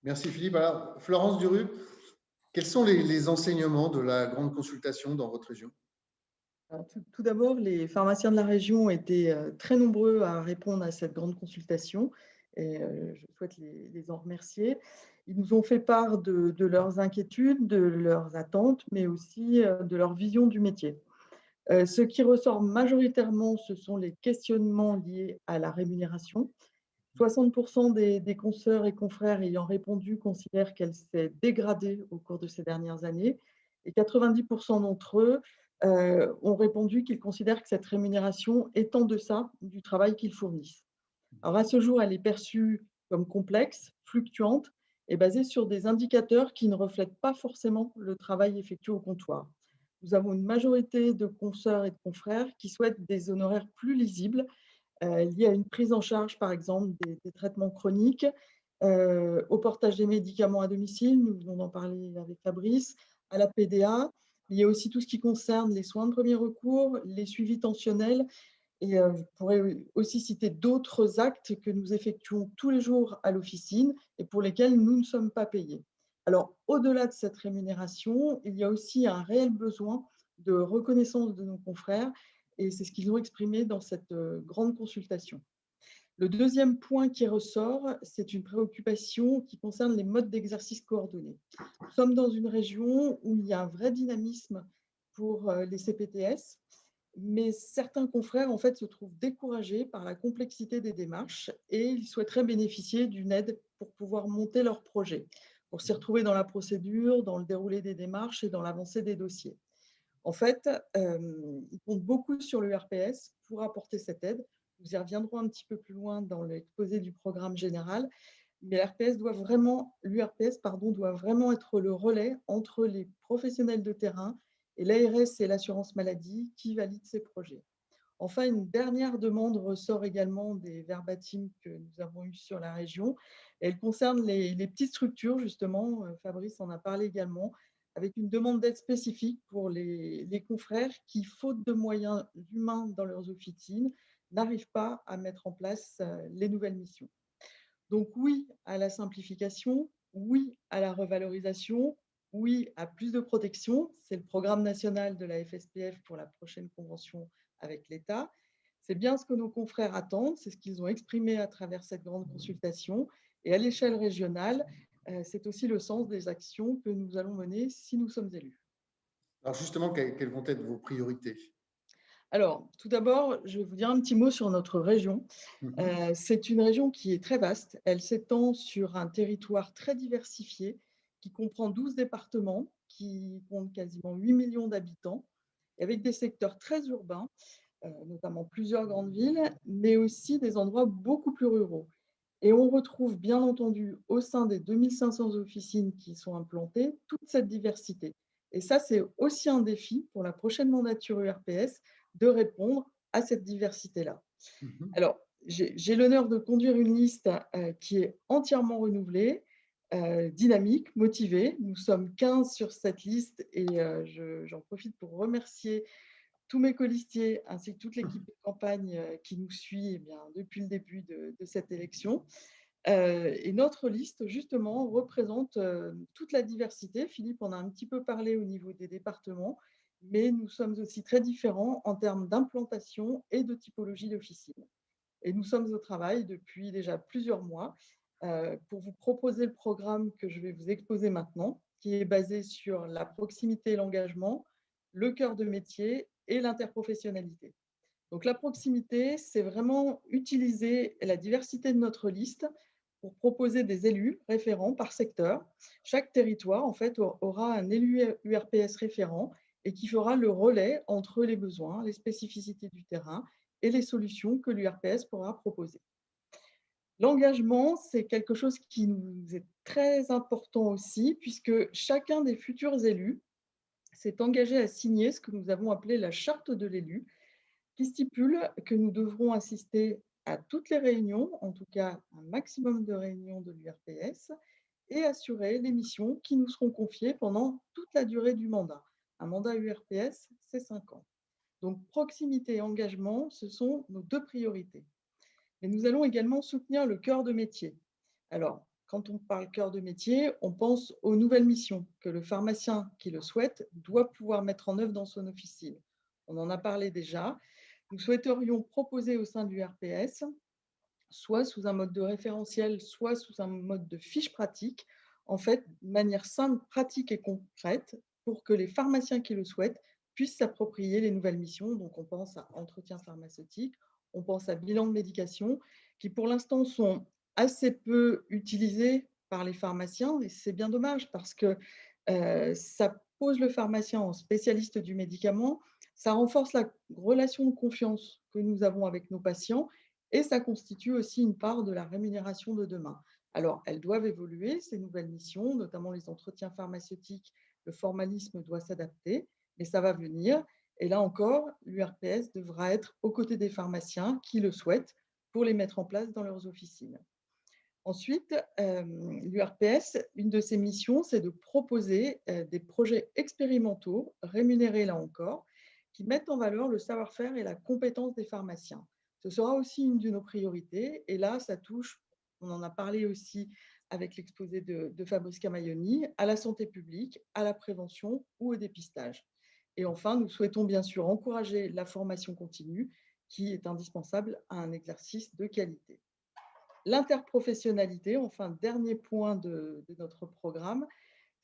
Merci Philippe. Alors, Florence Durup, quels sont les enseignements de la grande consultation dans votre région? Alors, tout d'abord, les pharmaciens de la région étaient très nombreux à répondre à cette grande consultation et je souhaite les en remercier. Ils nous ont fait part de leurs inquiétudes, de leurs attentes, mais aussi de leur vision du métier. Ce qui ressort majoritairement, ce sont les questionnements liés à la rémunération. 60% des consoeurs et confrères ayant répondu considèrent qu'elle s'est dégradée au cours de ces dernières années et 90% d'entre eux ont répondu qu'ils considèrent que cette rémunération est en deçà du travail qu'ils fournissent. Alors à ce jour, elle est perçue comme complexe, fluctuante et basée sur des indicateurs qui ne reflètent pas forcément le travail effectué au comptoir. Nous avons une majorité de consoeurs et de confrères qui souhaitent des honoraires plus lisibles, liés à une prise en charge, par exemple, des traitements chroniques, au portage des médicaments à domicile, nous venons d'en parler avec Fabrice, à la PDA. Il y a aussi tout ce qui concerne les soins de premier recours, les suivis tensionnels. Et je pourrais aussi citer d'autres actes que nous effectuons tous les jours à l'officine et pour lesquels nous ne sommes pas payés. Alors, au-delà de cette rémunération, il y a aussi un réel besoin de reconnaissance de nos confrères et c'est ce qu'ils ont exprimé dans cette grande consultation. Le deuxième point qui ressort, c'est une préoccupation qui concerne les modes d'exercice coordonnés. Nous sommes dans une région où il y a un vrai dynamisme pour les CPTS, mais certains confrères en fait, se trouvent découragés par la complexité des démarches et ils souhaiteraient bénéficier d'une aide pour pouvoir monter leur projet, pour s'y retrouver dans la procédure, dans le déroulé des démarches et dans l'avancée des dossiers. En fait, ils comptent beaucoup sur l'URPS pour apporter cette aide. Nous y reviendrons un petit peu plus loin dans l'exposé du programme général, mais l'URPS doit vraiment être le relais entre les professionnels de terrain et l'ARS et l'assurance maladie qui valident ces projets. Enfin, une dernière demande ressort également des verbatims que nous avons eus sur la région. Elle concerne les petites structures, justement, Fabrice en a parlé également, avec une demande d'aide spécifique pour les confrères qui, faute de moyens humains dans leurs officines, n'arrivent pas à mettre en place les nouvelles missions. Donc oui à la simplification, oui à la revalorisation, oui à plus de protection. C'est le programme national de la FSPF pour la prochaine convention avec l'État. C'est bien ce que nos confrères attendent, c'est ce qu'ils ont exprimé à travers cette grande consultation. Et à l'échelle régionale, c'est aussi le sens des actions que nous allons mener si nous sommes élus. Alors justement, quelles vont être vos priorités? Alors, tout d'abord, je vais vous dire un petit mot sur notre région. C'est une région qui est très vaste. Elle s'étend sur un territoire très diversifié qui comprend 12 départements, qui compte quasiment 8 millions d'habitants, avec des secteurs très urbains, notamment plusieurs grandes villes, mais aussi des endroits beaucoup plus ruraux. Et on retrouve bien entendu au sein des 2500 officines qui sont implantées toute cette diversité. Et ça, c'est aussi un défi pour la prochaine mandature URPS de répondre à cette diversité-là. Alors, j'ai l'honneur de conduire une liste qui est entièrement renouvelée, dynamique, motivée. Nous sommes 15 sur cette liste et j'en profite pour remercier tous mes colistiers ainsi que toute l'équipe de campagne qui nous suit depuis le début de cette élection. Et notre liste, justement, représente toute la diversité. Philippe en a un petit peu parlé au niveau des départements, mais nous sommes aussi très différents en termes d'implantation et de typologie d'officine. Et nous sommes au travail depuis déjà plusieurs mois pour vous proposer le programme que je vais vous exposer maintenant, qui est basé sur la proximité et l'engagement, le cœur de métier et l'interprofessionnalité. Donc la proximité, c'est vraiment utiliser la diversité de notre liste pour proposer des élus référents par secteur. Chaque territoire, en fait, aura un élu URPS référent et qui fera le relais entre les besoins, les spécificités du terrain et les solutions que l'URPS pourra proposer. L'engagement, c'est quelque chose qui nous est très important aussi, puisque chacun des futurs élus s'est engagé à signer ce que nous avons appelé la charte de l'élu, qui stipule que nous devrons assister à toutes les réunions, en tout cas un maximum de réunions de l'URPS, et assurer les missions qui nous seront confiées pendant toute la durée du mandat. Un mandat URPS, c'est 5 ans. Donc, proximité et engagement, ce sont nos deux priorités. Mais nous allons également soutenir le cœur de métier. Alors, quand on parle cœur de métier, on pense aux nouvelles missions que le pharmacien qui le souhaite doit pouvoir mettre en œuvre dans son officine. On en a parlé déjà. Nous souhaiterions proposer au sein du RPS, soit sous un mode de référentiel, soit sous un mode de fiche pratique, en fait, de manière simple, pratique et concrète, pour que les pharmaciens qui le souhaitent puissent s'approprier les nouvelles missions. Donc, on pense à entretien pharmaceutique, on pense à bilan de médication, qui pour l'instant sont assez peu utilisés par les pharmaciens, et c'est bien dommage parce que ça pose le pharmacien en spécialiste du médicament, ça renforce la relation de confiance que nous avons avec nos patients et ça constitue aussi une part de la rémunération de demain. Alors, elles doivent évoluer, ces nouvelles missions, notamment les entretiens pharmaceutiques, le formalisme doit s'adapter, mais ça va venir. Et là encore, l'URPS devra être aux côtés des pharmaciens qui le souhaitent pour les mettre en place dans leurs officines. Ensuite, l'URPS, une de ses missions, c'est de proposer des projets expérimentaux, rémunérés là encore, qui mettent en valeur le savoir-faire et la compétence des pharmaciens. Ce sera aussi une de nos priorités. Et là, ça touche, on en a parlé aussi avec l'exposé de Fabrice Camaioni, à la santé publique, à la prévention ou au dépistage. Et enfin, nous souhaitons bien sûr encourager la formation continue, qui est indispensable à un exercice de qualité. L'interprofessionnalité, enfin, dernier point de notre programme,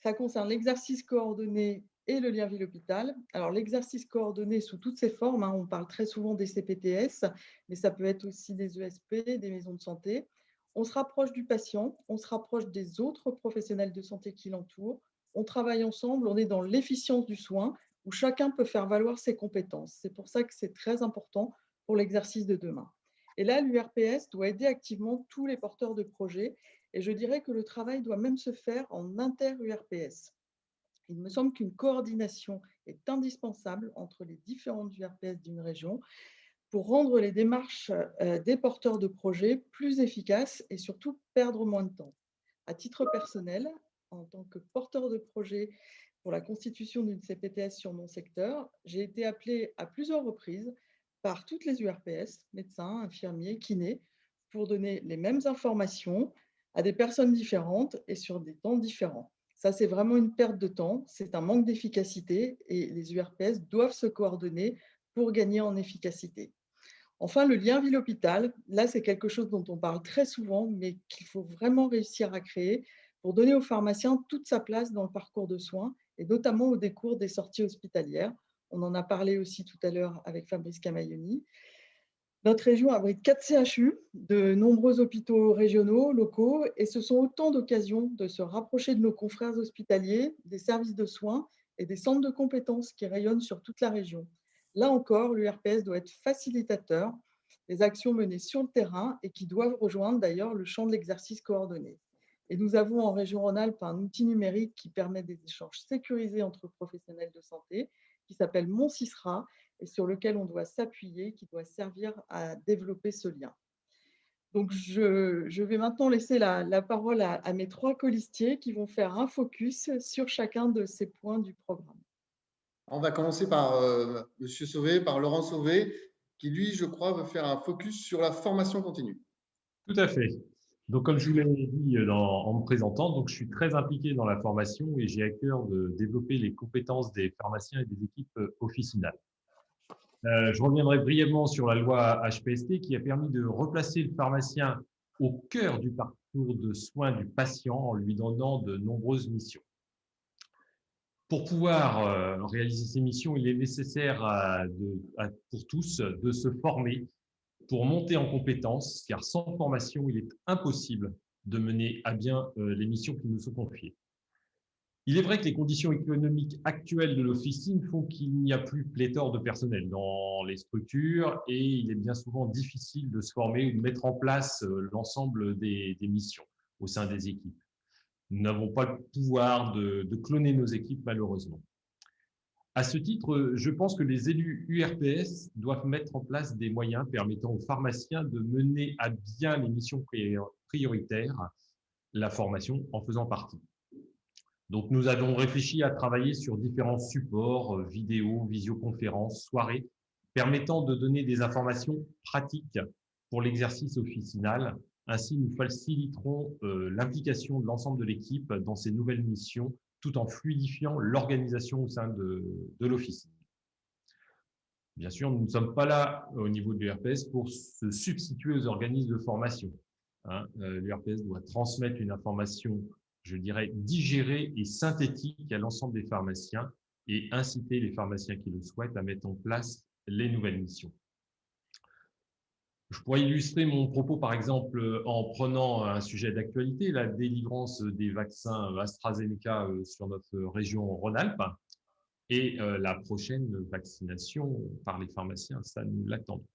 ça concerne l'exercice coordonné et le lien ville-hôpital. Alors, l'exercice coordonné sous toutes ses formes, on parle très souvent des CPTS, mais ça peut être aussi des ESP, des maisons de santé. On se rapproche du patient, on se rapproche des autres professionnels de santé qui l'entourent, on travaille ensemble, on est dans l'efficience du soin, où chacun peut faire valoir ses compétences. C'est pour ça que c'est très important pour l'exercice de demain. Et là, l'URPS doit aider activement tous les porteurs de projets, et je dirais que le travail doit même se faire en inter-URPS. Il me semble qu'une coordination est indispensable entre les différentes URPS d'une région pour rendre les démarches des porteurs de projets plus efficaces et surtout perdre moins de temps. À titre personnel, en tant que porteur de projet pour la constitution d'une CPTS sur mon secteur, j'ai été appelée à plusieurs reprises par toutes les URPS, médecins, infirmiers, kinés, pour donner les mêmes informations à des personnes différentes et sur des temps différents. Ça, c'est vraiment une perte de temps, c'est un manque d'efficacité et les URPS doivent se coordonner pour gagner en efficacité. Enfin, le lien ville-hôpital, là, c'est quelque chose dont on parle très souvent, mais qu'il faut vraiment réussir à créer pour donner aux pharmaciens toute sa place dans le parcours de soins et notamment au décours des sorties hospitalières. On en a parlé aussi tout à l'heure avec Fabrice Camailloni. Notre région abrite 4 CHU, de nombreux hôpitaux régionaux, locaux, et ce sont autant d'occasions de se rapprocher de nos confrères hospitaliers, des services de soins et des centres de compétences qui rayonnent sur toute la région. Là encore, l'URPS doit être facilitateur des actions menées sur le terrain et qui doivent rejoindre d'ailleurs le champ de l'exercice coordonné. Et nous avons en région Rhône-Alpes un outil numérique qui permet des échanges sécurisés entre professionnels de santé, qui s'appelle Mon Cisra, et sur lequel on doit s'appuyer, qui doit servir à développer ce lien. Donc, je vais maintenant laisser la parole à mes 3 colistiers qui vont faire un focus sur chacun de ces points du programme. On va commencer par Monsieur Sauvé, par Laurent Sauvé, qui lui, je crois, veut faire un focus sur la formation continue. Tout à fait. Donc, comme je vous l'ai dit en me présentant, donc, je suis très impliqué dans la formation et j'ai à cœur de développer les compétences des pharmaciens et des équipes officinales. Je reviendrai brièvement sur la loi HPST qui a permis de replacer le pharmacien au cœur du parcours de soins du patient en lui donnant de nombreuses missions. Pour pouvoir réaliser ces missions, il est nécessaire pour tous de se former pour monter en compétences, car sans formation, il est impossible de mener à bien les missions qui nous sont confiées. Il est vrai que les conditions économiques actuelles de l'officine font qu'il n'y a plus pléthore de personnel dans les structures et il est bien souvent difficile de se former ou de mettre en place l'ensemble des missions au sein des équipes. Nous n'avons pas le pouvoir de cloner nos équipes, malheureusement. À ce titre, je pense que les élus URPS doivent mettre en place des moyens permettant aux pharmaciens de mener à bien les missions prioritaires, la formation en faisant partie. Donc, nous avons réfléchi à travailler sur différents supports, vidéos, visioconférences, soirées, permettant de donner des informations pratiques pour l'exercice officinal. Ainsi, nous faciliterons l'implication de l'ensemble de l'équipe dans ces nouvelles missions, tout en fluidifiant l'organisation au sein de l'officine. Bien sûr, nous ne sommes pas là au niveau de l'URPS pour se substituer aux organismes de formation. L'URPS doit transmettre une information, je dirais, digérée et synthétique à l'ensemble des pharmaciens et inciter les pharmaciens qui le souhaitent à mettre en place les nouvelles missions. Je pourrais illustrer mon propos, par exemple, en prenant un sujet d'actualité, la délivrance des vaccins AstraZeneca sur notre région Rhône-Alpes et la prochaine vaccination par les pharmaciens, ça nous l'attendons.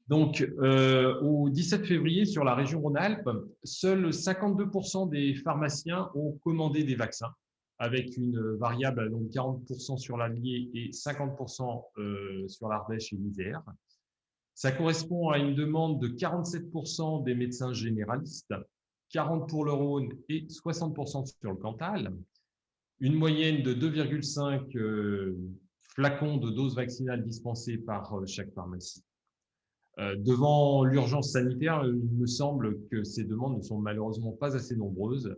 Donc, au 17 février, sur la région Rhône-Alpes, seuls 52% des pharmaciens ont commandé des vaccins, avec une variable de 40% sur l'Allier et 50% sur l'Ardèche et l'Isère. Ça correspond à une demande de 47% des médecins généralistes, 40% pour le Rhône et 60% sur le Cantal. Une moyenne de 2,5 flacons de doses vaccinales dispensées par chaque pharmacie. Devant l'urgence sanitaire, il me semble que ces demandes ne sont malheureusement pas assez nombreuses.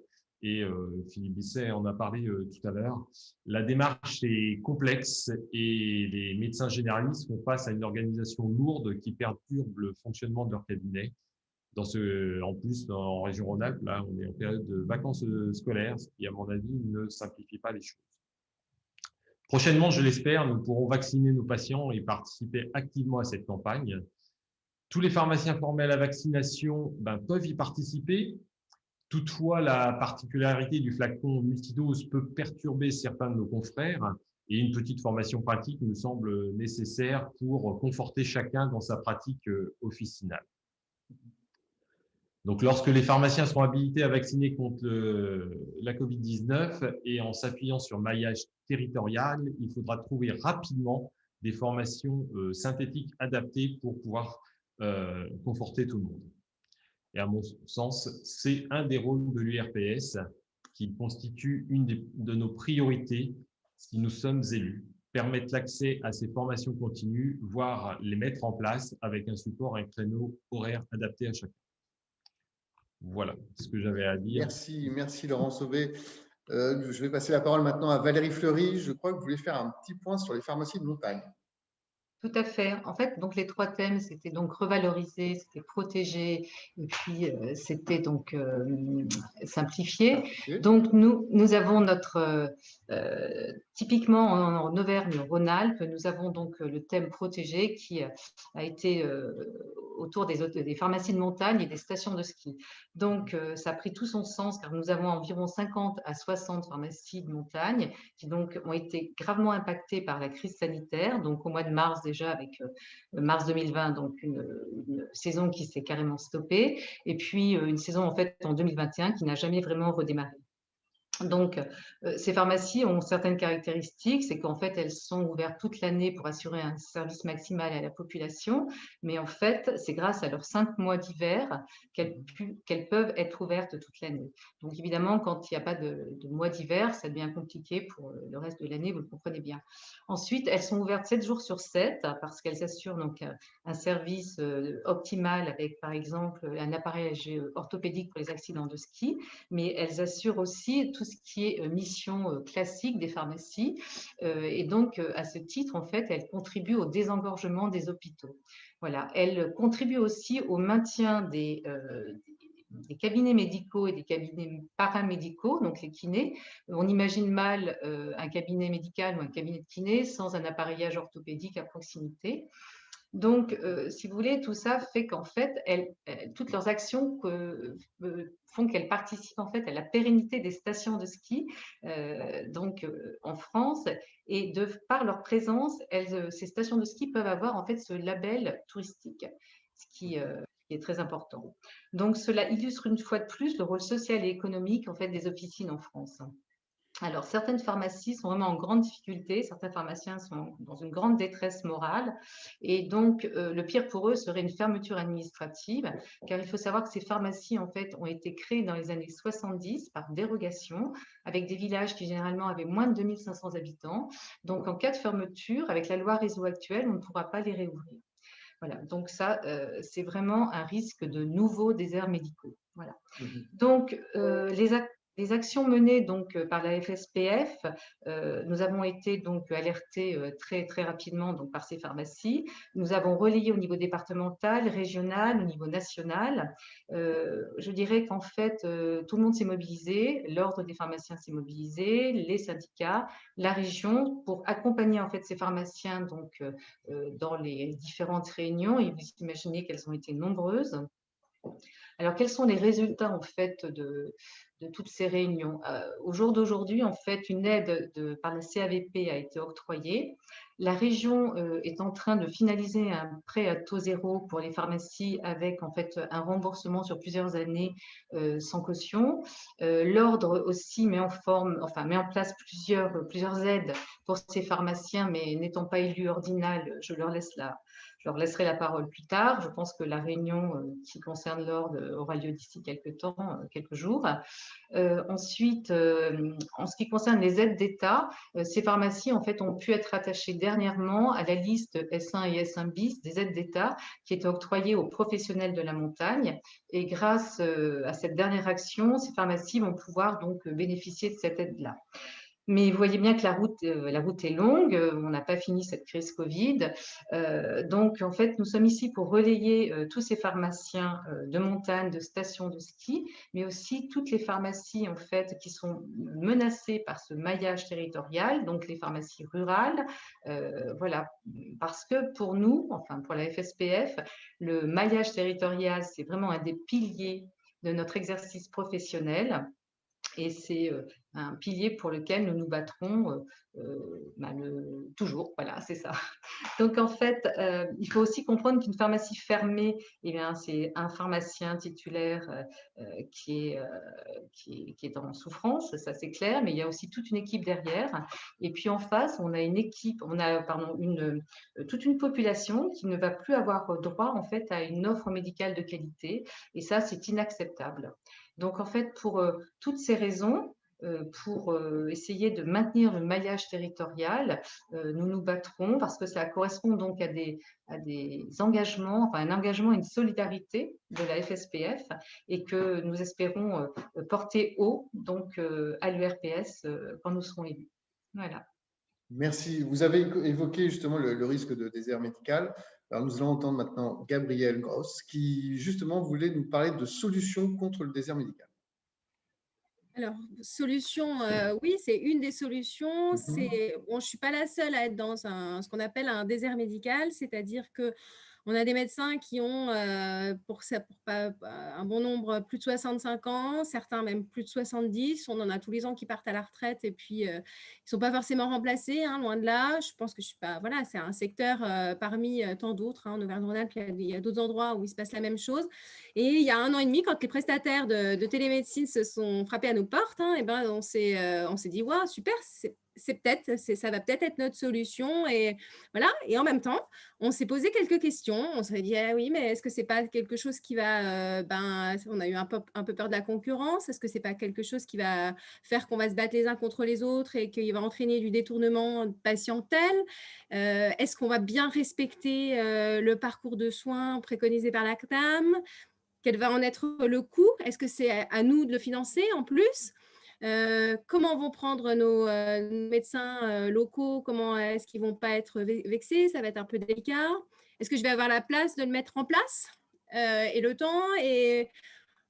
Et Philippe Bisset en a parlé tout à l'heure. La démarche est complexe et les médecins généralistes font face à une organisation lourde qui perturbe le fonctionnement de leur cabinet. En plus, en région Rhône-Alpes, là, on est en période de vacances scolaires, ce qui, à mon avis, ne simplifie pas les choses. Prochainement, je l'espère, nous pourrons vacciner nos patients et participer activement à cette campagne. Tous les pharmaciens formés à la vaccination peuvent y participer. Toutefois, la particularité du flacon multidose peut perturber certains de nos confrères et une petite formation pratique me semble nécessaire pour conforter chacun dans sa pratique officinale. Donc, lorsque les pharmaciens seront habilités à vacciner contre la Covid-19 et en s'appuyant sur le maillage territorial, il faudra trouver rapidement des formations synthétiques adaptées pour pouvoir conforter tout le monde. Et à mon sens, c'est un des rôles de l'URPS qui constitue une de nos priorités si nous sommes élus. Permettre l'accès à ces formations continues, voire les mettre en place avec un support, un créneau horaire adapté à chacun. Voilà ce que j'avais à dire. Merci Laurent Sauvé. Je vais passer la parole maintenant à Valérie Fleury. Je crois que vous voulez faire un petit point sur les pharmacies de montagne. Tout à fait. En fait, donc les 3 thèmes, c'était donc revaloriser, c'était protéger, et puis c'était donc simplifier. Donc nous avons notre typiquement en Auvergne-Rhône-Alpes, nous avons donc le thème protégé qui a été autour des pharmacies de montagne et des stations de ski. Donc ça a pris tout son sens car nous avons environ 50 à 60 pharmacies de montagne qui donc ont été gravement impactées par la crise sanitaire. Donc au mois de mars déjà avec mars 2020, donc une saison qui s'est carrément stoppée et puis une saison en fait en 2021 qui n'a jamais vraiment redémarré. Donc, ces pharmacies ont certaines caractéristiques, c'est qu'en fait, elles sont ouvertes toute l'année pour assurer un service maximal à la population, mais en fait, c'est grâce à leurs 5 mois d'hiver qu'elles peuvent être ouvertes toute l'année. Donc, évidemment, quand il n'y a pas de mois d'hiver, ça devient compliqué pour le reste de l'année, vous le comprenez bien. Ensuite, elles sont ouvertes 7 jours sur 7 parce qu'elles assurent donc un service optimal avec, par exemple, un appareillage orthopédique pour les accidents de ski, mais elles assurent aussi tout ce qui est mission classique des pharmacies. Et donc, à ce titre, en fait, elles contribuent au désengorgement des hôpitaux. Voilà. Elles contribuent aussi au maintien des cabinets médicaux et des cabinets paramédicaux, donc les kinés. On imagine mal un cabinet médical ou un cabinet de kiné sans un appareillage orthopédique à proximité. Donc, si vous voulez, tout ça fait qu'en fait, toutes leurs actions font qu'elles participent en fait à la pérennité des stations de ski en France. Et par leur présence, ces stations de ski peuvent avoir en fait ce label touristique, ce qui est très important. Donc, cela illustre une fois de plus le rôle social et économique en fait des officines en France. Alors, certaines pharmacies sont vraiment en grande difficulté, certains pharmaciens sont dans une grande détresse morale et donc le pire pour eux serait une fermeture administrative car il faut savoir que ces pharmacies en fait ont été créées dans les années 70 par dérogation avec des villages qui généralement avaient moins de 2500 habitants. Donc, en cas de fermeture, avec la loi réseau actuelle, on ne pourra pas les réouvrir. Voilà, donc ça, c'est vraiment un risque de nouveaux déserts médicaux. Voilà. Donc, les actions menées donc par la FSPF, nous avons été donc alertés très très rapidement donc par ces pharmacies. Nous avons relayé au niveau départemental, régional, au niveau national. Je dirais qu'en fait tout le monde s'est mobilisé, l'ordre des pharmaciens s'est mobilisé, les syndicats, la région pour accompagner en fait ces pharmaciens donc dans les différentes réunions. Et vous imaginez qu'elles ont été nombreuses. Alors, quels sont les résultats en fait de toutes ces réunions? Au jour d'aujourd'hui, en fait, une aide par la CAVP a été octroyée. La région est en train de finaliser un prêt à taux zéro pour les pharmacies avec en fait un remboursement sur plusieurs années sans caution. L'ordre aussi met en place plusieurs aides pour ces pharmaciens, mais n'étant pas élus ordinal, je leur laisserai la parole plus tard. Je pense que la réunion qui concerne l'ordre aura lieu d'ici quelques jours. Ensuite, en ce qui concerne les aides d'État, ces pharmacies en fait ont pu être attachées dernièrement à la liste S1 et S1 bis des aides d'État qui étaient octroyées aux professionnels de la montagne. Et grâce à cette dernière action, ces pharmacies vont pouvoir donc bénéficier de cette aide-là. Mais vous voyez bien que la route est longue, on n'a pas fini cette crise Covid. Donc, en fait, nous sommes ici pour relayer tous ces pharmaciens de montagne, de stations de ski, mais aussi toutes les pharmacies en fait, qui sont menacées par ce maillage territorial, donc les pharmacies rurales. Voilà, parce que pour nous, enfin pour la FSPF, le maillage territorial, c'est vraiment un des piliers de notre exercice professionnel. Et c'est un pilier pour lequel nous nous battrons toujours. Voilà, c'est ça. Donc, en fait, il faut aussi comprendre qu'une pharmacie fermée, eh bien, c'est un pharmacien titulaire qui est en souffrance, ça c'est clair, mais il y a aussi toute une équipe derrière. Et puis en face, on a une équipe, toute une population qui ne va plus avoir droit en fait à une offre médicale de qualité. Et ça, c'est inacceptable. Donc, en fait, pour toutes ces raisons, pour essayer de maintenir le maillage territorial, nous nous battrons parce que ça correspond donc à des engagements, enfin un engagement et une solidarité de la FSPF et que nous espérons porter haut donc à l'URPS quand nous serons élus. Voilà. Merci. Vous avez évoqué justement le risque de désert médical. Alors, nous allons entendre maintenant Gabrielle Gross qui justement voulait nous parler de solutions contre le désert médical. Alors, solution, oui, c'est une des solutions. Bon, je ne suis pas la seule à être dans ce qu'on appelle un désert médical, c'est-à-dire qu'on a des médecins qui ont, pour un bon nombre, plus de 65 ans, certains même plus de 70. On en a tous les ans qui partent à la retraite et puis ils ne sont pas forcément remplacés, hein, loin de là. Je pense que je suis pas… Voilà, c'est un secteur parmi tant d'autres. Hein, en Auvergne-Rhône-Alpes, il y a d'autres endroits où il se passe la même chose. Et il y a 1 an et demi, quand les prestataires de télémédecine se sont frappés à nos portes, hein, et ben, on s'est dit, wow, super, ça va peut-être être notre solution. Et voilà. Et en même temps, on s'est posé quelques questions. On s'est dit, ah oui, mais est-ce que c'est pas quelque chose qui va… on a eu un peu peur de la concurrence. Est-ce que c'est pas quelque chose qui va faire qu'on va se battre les uns contre les autres et qu'il va entraîner du détournement de patientèle? Est-ce qu'on va bien respecter le parcours de soins préconisé par la CNAM? Quel va en être le coût? Est-ce que c'est à nous de le financer en plus? Comment vont prendre nos médecins locaux? Comment est-ce qu'ils ne vont pas être vexés? Ça va être un peu délicat. Est-ce que je vais avoir la place de le mettre en place et le temps? Et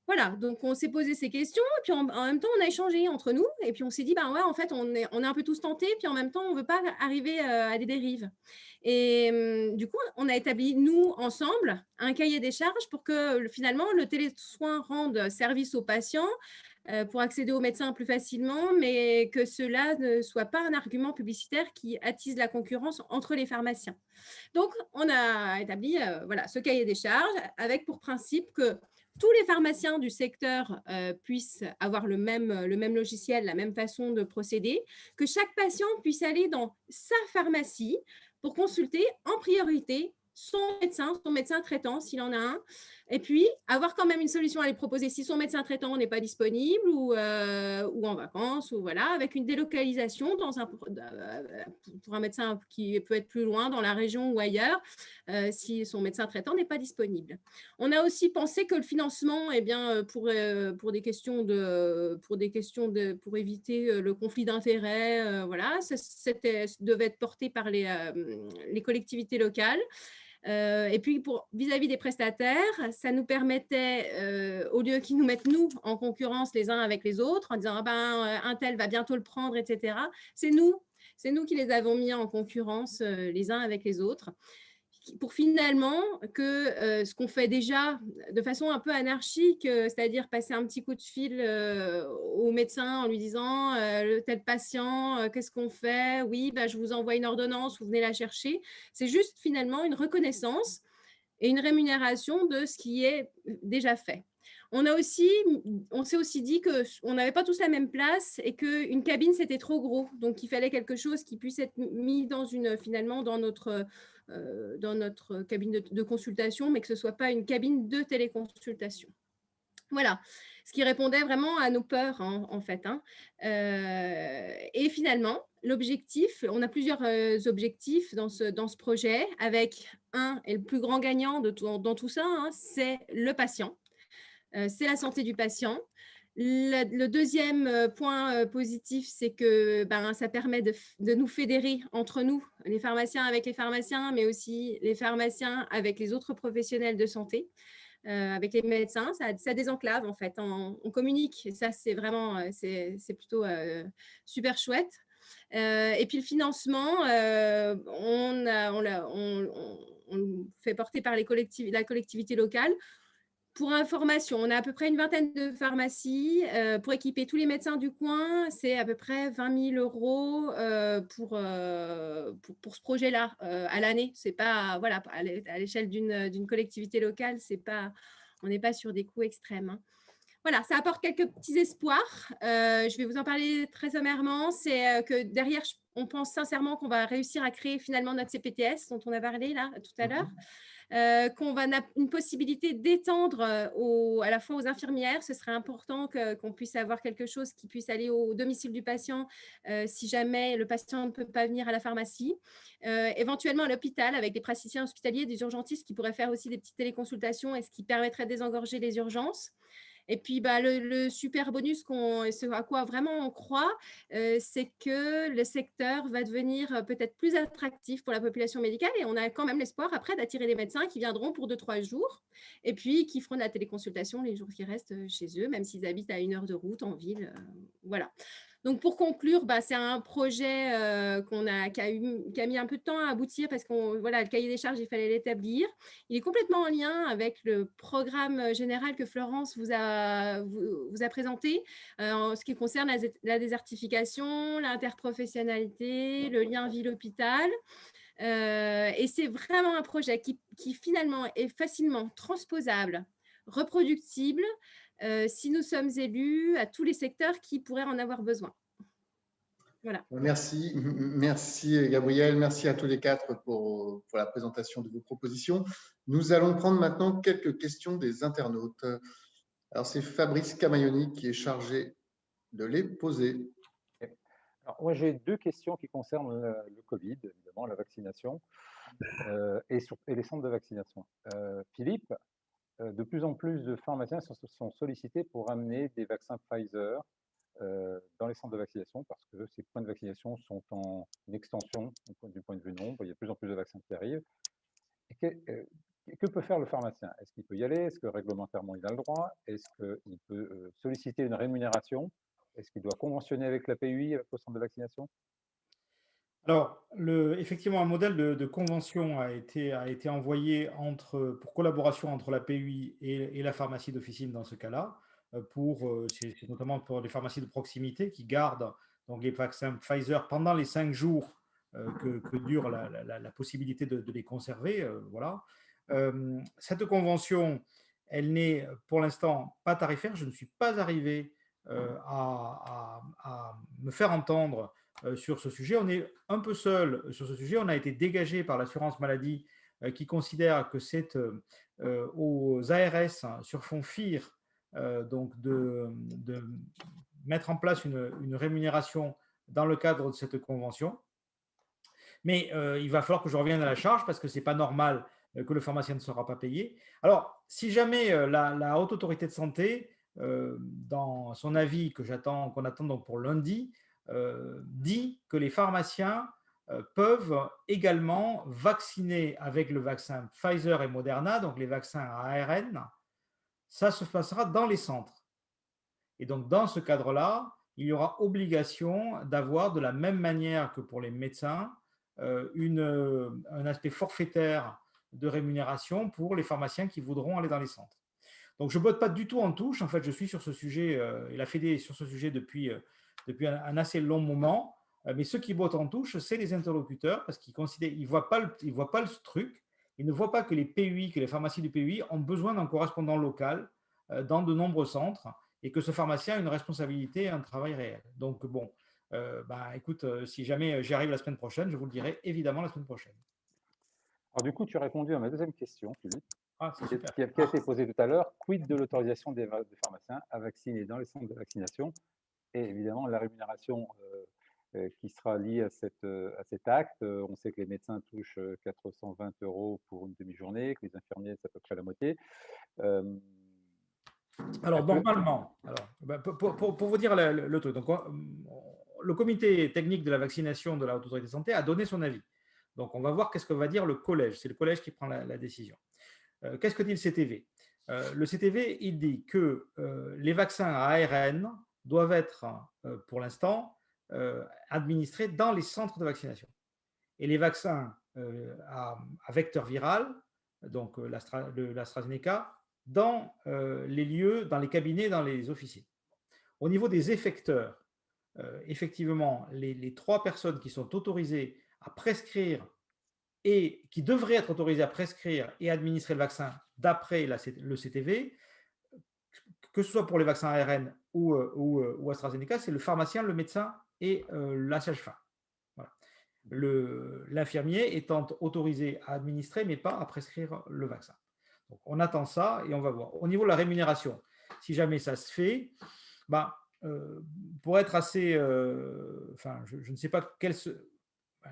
voilà, donc on s'est posé ces questions, et puis en même temps, on a échangé entre nous, et puis on s'est dit, ben ouais, en fait, on est un peu tous tentés, puis en même temps, on ne veut pas arriver à des dérives. Et du coup, on a établi, nous, ensemble, un cahier des charges pour que finalement, le télésoin rende service aux patients pour accéder aux médecins plus facilement, mais que cela ne soit pas un argument publicitaire qui attise la concurrence entre les pharmaciens. Donc, on a établi voilà, ce cahier des charges avec pour principe que tous les pharmaciens du secteur puissent avoir le même logiciel, la même façon de procéder, que chaque patient puisse aller dans sa pharmacie pour consulter en priorité son médecin traitant, s'il en a un, et puis avoir quand même une solution à lui proposer si son médecin traitant n'est pas disponible ou en vacances, ou voilà, avec une délocalisation pour un médecin qui peut être plus loin dans la région ou ailleurs, si son médecin traitant n'est pas disponible. On a aussi pensé que le financement, eh bien, pour éviter le conflit d'intérêts, voilà, ça devait être porté par les collectivités locales. Et puis, vis-à-vis des prestataires, ça nous permettait, au lieu qu'ils nous mettent, nous, en concurrence les uns avec les autres, en disant un tel va bientôt le prendre, etc., c'est nous qui les avons mis en concurrence les uns avec les autres, pour finalement que ce qu'on fait déjà de façon un peu anarchique, c'est-à-dire passer un petit coup de fil au médecin en lui disant tel patient, qu'est-ce qu'on fait? Oui, je vous envoie une ordonnance, vous venez la chercher. C'est juste finalement une reconnaissance et une rémunération de ce qui est déjà fait. On s'est aussi dit qu'on n'avait pas tous la même place et qu'une cabine, c'était trop gros. Donc, il fallait quelque chose qui puisse être mis finalement dans notre cabine de consultation, mais que ce ne soit pas une cabine de téléconsultation. Voilà, ce qui répondait vraiment à nos peurs, hein, en fait. Hein. Et finalement, l'objectif, on a plusieurs objectifs dans ce projet, avec et le plus grand gagnant dans tout ça, hein, c'est le patient. C'est la santé du patient. Le deuxième point positif, c'est que ça permet de nous fédérer entre nous, les pharmaciens avec les pharmaciens, mais aussi les pharmaciens avec les autres professionnels de santé, avec les médecins. Ça désenclave, en fait. On communique. Et ça, c'est vraiment, c'est plutôt super chouette. Et puis le financement, on fait porter par la collectivité locale. Pour information, on a à peu près une vingtaine de pharmacies. Pour équiper tous les médecins du coin, c'est à peu près 20 000 euros pour ce projet-là à l'année. C'est pas, voilà, à l'échelle d'une collectivité locale, on n'est pas sur des coûts extrêmes, hein. Voilà, ça apporte quelques petits espoirs. Je vais vous en parler très sommairement. C'est que derrière, on pense sincèrement qu'on va réussir à créer finalement notre CPTS dont on a parlé là tout à l'heure. Qu'on va une possibilité d'étendre à la fois aux infirmières. Ce serait important qu'on puisse avoir quelque chose qui puisse aller au domicile du patient si jamais le patient ne peut pas venir à la pharmacie. Éventuellement à l'hôpital avec des praticiens hospitaliers, des urgentistes qui pourraient faire aussi des petites téléconsultations et ce qui permettrait de désengorger les urgences. Et puis, le super bonus, ce à quoi vraiment on croit, c'est que le secteur va devenir peut-être plus attractif pour la population médicale et on a quand même l'espoir après d'attirer des médecins qui viendront pour 2-3 jours et puis qui feront de la téléconsultation les jours qui restent chez eux, même s'ils habitent à 1 heure de route en ville. Voilà. Donc, pour conclure, c'est un projet qui a mis un peu de temps à aboutir parce que le cahier des charges, il fallait l'établir. Il est complètement en lien avec le programme général que Florence vous a présenté en ce qui concerne la désertification, l'interprofessionnalité, le lien ville-hôpital. Et c'est vraiment un projet qui finalement est facilement transposable, reproductible, si nous sommes élus à tous les secteurs qui pourraient en avoir besoin. Voilà. Merci Gabrielle, merci à tous les quatre pour la présentation de vos propositions. Nous allons prendre maintenant quelques questions des internautes. Alors c'est Fabrice Camaioni qui est chargé de les poser. Alors, moi, j'ai 2 questions qui concernent le Covid, évidemment, la vaccination et les centres de vaccination. Philippe, de plus en plus de pharmaciens sont sollicités pour amener des vaccins Pfizer dans les centres de vaccination parce que ces points de vaccination sont en extension du point de vue nombre. Il y a de plus en plus de vaccins qui arrivent. Et que peut faire le pharmacien? Est-ce qu'il peut y aller? Est-ce que réglementairement il a le droit? Est-ce qu'il peut solliciter une rémunération? Est-ce qu'il doit conventionner avec la PUI, avec le centre de vaccination? Alors, effectivement, un modèle de convention a été envoyé pour collaboration entre la PUI et la pharmacie d'officine dans ce cas-là, c'est notamment pour les pharmacies de proximité qui gardent donc les vaccins Pfizer pendant les 5 jours que dure la possibilité de les conserver. Voilà. Cette convention, elle n'est pour l'instant pas tarifaire. Je ne suis pas arrivé à me faire entendre sur ce sujet. On est un peu seul sur ce sujet. On a été dégagé par l'assurance maladie qui considère que c'est aux ARS sur fond FIR donc de mettre en place une rémunération dans le cadre de cette convention. Mais il va falloir que je revienne à la charge parce que ce n'est pas normal que le pharmacien ne sera pas payé. Alors, si jamais la Haute Autorité de Santé, dans son avis qu'on attend donc pour lundi, dit que les pharmaciens peuvent également vacciner avec le vaccin Pfizer et Moderna, donc les vaccins à ARN, ça se passera dans les centres. Et donc, dans ce cadre-là, il y aura obligation d'avoir, de la même manière que pour les médecins, un aspect forfaitaire de rémunération pour les pharmaciens qui voudront aller dans les centres. Donc, je ne botte pas du tout en touche. En fait, je suis sur ce sujet, et la Fédé est sur ce sujet depuis un assez long moment. Mais ceux qui bottent en touche, c'est les interlocuteurs parce qu'ils ne voient pas le truc. Ils ne voient pas que les pharmacies du PUI ont besoin d'un correspondant local dans de nombreux centres et que ce pharmacien a une responsabilité et un travail réel. Donc, bon, écoute, si jamais j'y arrive la semaine prochaine, je vous le dirai évidemment la semaine prochaine. Alors, du coup, tu as répondu à ma deuxième question, Philippe, qui a été posée tout à l'heure. Quid de l'autorisation des pharmaciens à vacciner dans les centres de vaccination et évidemment la rémunération qui sera liée à cet acte. On sait que les médecins touchent 420 € pour une demi-journée, que les infirmiers, c'est à peu près la moitié. Alors, normalement, pour vous dire le truc, donc, le comité technique de la vaccination de la Haute Autorité de Santé a donné son avis. Donc, on va voir qu'est-ce que va dire le collège. C'est le collège qui prend la décision. Qu'est-ce que dit le CTV? Le CTV, il dit que les vaccins à ARN doivent être, pour l'instant, administrés dans les centres de vaccination. Et les vaccins à vecteur viral, donc l'AstraZeneca, dans les lieux, dans les cabinets, dans les officines. Au niveau des effecteurs, effectivement, les 3 personnes qui sont autorisées à prescrire et qui devraient être autorisées à prescrire et administrer le vaccin d'après le CTV, que ce soit pour les vaccins ARN ou AstraZeneca, c'est le pharmacien, le médecin et la sage-femme. Voilà. L'infirmier étant autorisé à administrer, mais pas à prescrire le vaccin. Donc, on attend ça et on va voir. Au niveau de la rémunération, si jamais ça se fait, pour être assez… je ne sais pas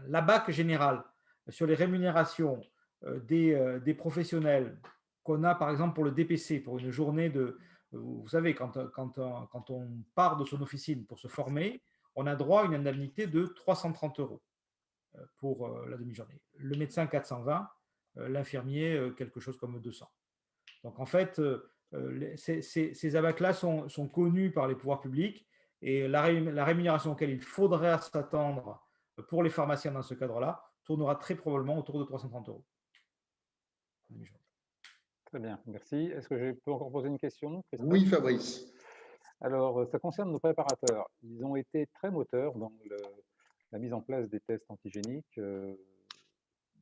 la BAC générale sur les rémunérations des professionnels qu'on a, par exemple, pour le DPC, pour une journée de… Vous savez, quand on part de son officine pour se former, on a droit à une indemnité de 330 € pour la demi-journée. Le médecin, 420, l'infirmier, quelque chose comme 200. Donc, en fait, ces ABAC-là sont connus par les pouvoirs publics et la rémunération auquel il faudrait s'attendre pour les pharmaciens dans ce cadre-là tournera très probablement autour de 330 €. Très bien, merci. Est-ce que je peux encore poser une question, Christophe? Oui, Fabrice. Alors, ça concerne nos préparateurs. Ils ont été très moteurs dans la mise en place des tests antigéniques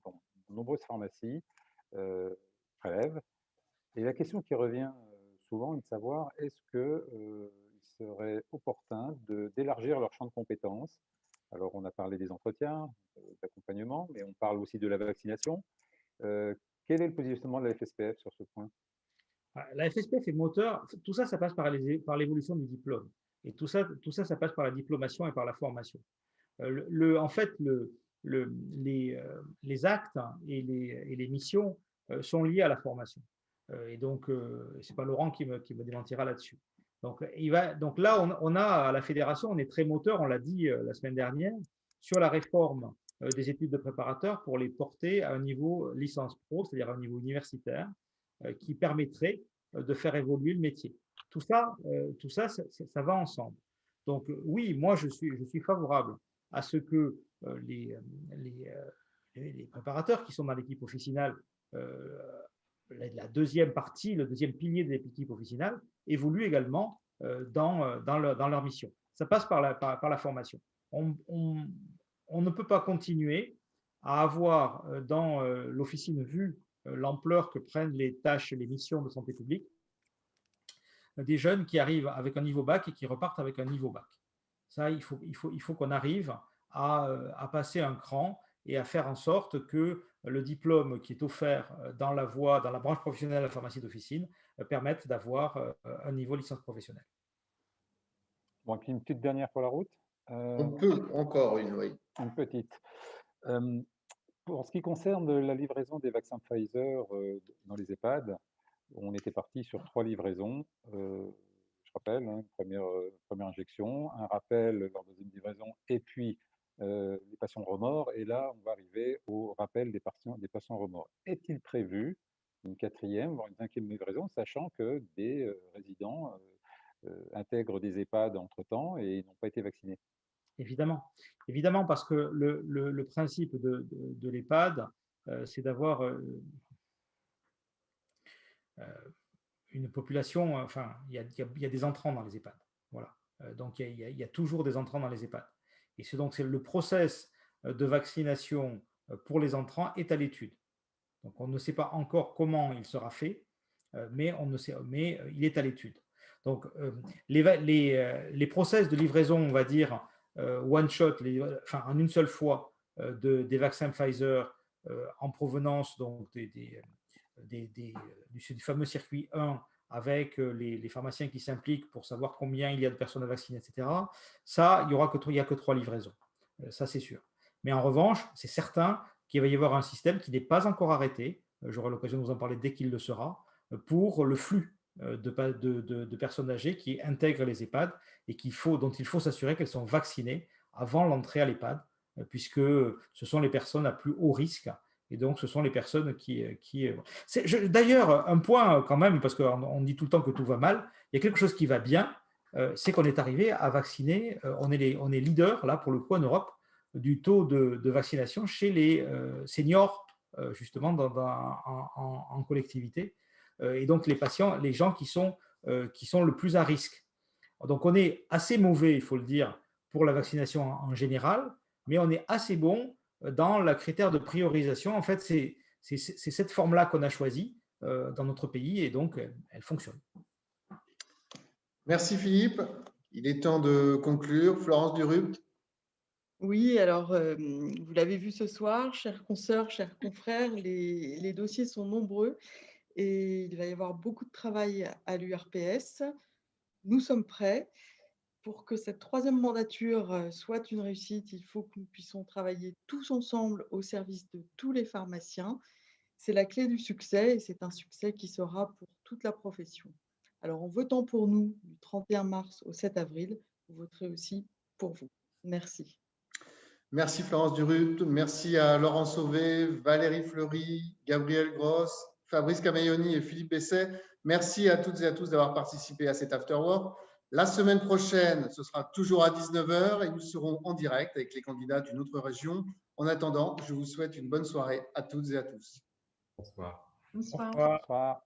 dans de nombreuses pharmacies, prélèvent. Et la question qui revient souvent est de savoir, est-ce qu'il serait opportun d'élargir leur champ de compétences? Alors, on a parlé des entretiens, d'accompagnement, mais on parle aussi de la vaccination. Quel est le positionnement de la FSPF sur ce point? La FSPF est moteur. Tout ça, ça passe par l'évolution du diplôme. Et tout ça, ça passe par la diplomation et par la formation. En fait, les actes et les missions sont liés à la formation. Et donc, ce n'est pas Laurent qui me démentira là-dessus. Donc là, on a à la fédération, on est très moteur, on l'a dit la semaine dernière, sur la réforme des études de préparateurs pour les porter à un niveau licence pro, c'est-à-dire à un niveau universitaire, qui permettrait de faire évoluer le métier. Tout ça, ça va ensemble. Donc oui, moi je suis favorable à ce que les préparateurs qui sont dans l'équipe officinale, la deuxième partie, le deuxième pilier de l'équipe officinale, évoluent également dans leur mission. Ça passe par la formation. On ne peut pas continuer à avoir dans l'officine, vu l'ampleur que prennent les tâches et les missions de santé publique, des jeunes qui arrivent avec un niveau bac et qui repartent avec un niveau bac. Ça, il faut qu'on arrive à passer un cran et à faire en sorte que le diplôme qui est offert dans la branche professionnelle de la pharmacie d'officine permette d'avoir un niveau licence professionnelle. Bon, et puis une petite dernière pour la route. On peut encore une, oui. Une petite. Pour ce qui concerne la livraison des vaccins Pfizer dans les EHPAD, on était parti sur 3 livraisons. Je rappelle, hein, première injection, un rappel lors de deuxième livraison, et puis les patients remords. Et là, on va arriver au rappel des patients remords. Est-il prévu une 4e, voire une 5e livraison, sachant que des résidents intègrent des EHPAD entre-temps et n'ont pas été vaccinés? Évidemment, parce que le principe de l'EHPAD, c'est d'avoir une population, enfin, il y a des entrants dans les EHPAD. Voilà. Donc, il y a toujours des entrants dans les EHPAD. Et donc, le process de vaccination pour les entrants est à l'étude. Donc, on ne sait pas encore comment il sera fait, mais il est à l'étude. Donc, les process de livraison, on va dire, one shot, en une seule fois, des vaccins Pfizer en provenance donc, du fameux circuit 1 avec les pharmaciens qui s'impliquent pour savoir combien il y a de personnes à vacciner, etc. Ça, il n'y a que 3 livraisons. Ça, c'est sûr. Mais en revanche, c'est certain qu'il va y avoir un système qui n'est pas encore arrêté, j'aurai l'occasion de vous en parler dès qu'il le sera, pour le flux de personnes âgées qui intègrent les EHPAD et dont il faut s'assurer qu'elles sont vaccinées avant l'entrée à l'EHPAD, puisque ce sont les personnes à plus haut risque. Et donc, ce sont les personnes D'ailleurs, un point quand même, parce qu'on dit tout le temps que tout va mal, il y a quelque chose qui va bien, c'est qu'on est arrivé à vacciner, on est leader, là, pour le coup, en Europe, du taux de vaccination chez les seniors, justement, en collectivité. Et donc, les gens qui sont le plus à risque. Donc, on est assez mauvais, il faut le dire, pour la vaccination en général, mais on est assez bon dans le critère de priorisation. En fait, c'est cette forme-là qu'on a choisie dans notre pays et donc elle fonctionne. Merci Philippe. Il est temps de conclure. Florence Durupt. Oui, alors vous l'avez vu ce soir, chers consoeurs, chers confrères, les dossiers sont nombreux et il va y avoir beaucoup de travail à l'URPS. Nous sommes prêts. Pour que cette troisième mandature soit une réussite, il faut que nous puissions travailler tous ensemble au service de tous les pharmaciens. C'est la clé du succès et c'est un succès qui sera pour toute la profession. Alors, en votant pour nous du 31 mars au 7 avril, vous voterez aussi pour vous. Merci. Merci Florence Durupt. Merci à Laurent Sauvé, Valérie Fleury, Gabriel Gross, Fabrice Camailloni et Philippe Besset. Merci à toutes et à tous d'avoir participé à cet Afterwork. La semaine prochaine, ce sera toujours à 19 h et nous serons en direct avec les candidats d'une autre région. En attendant, je vous souhaite une bonne soirée à toutes et à tous. Bonsoir. Bonsoir. Bonsoir.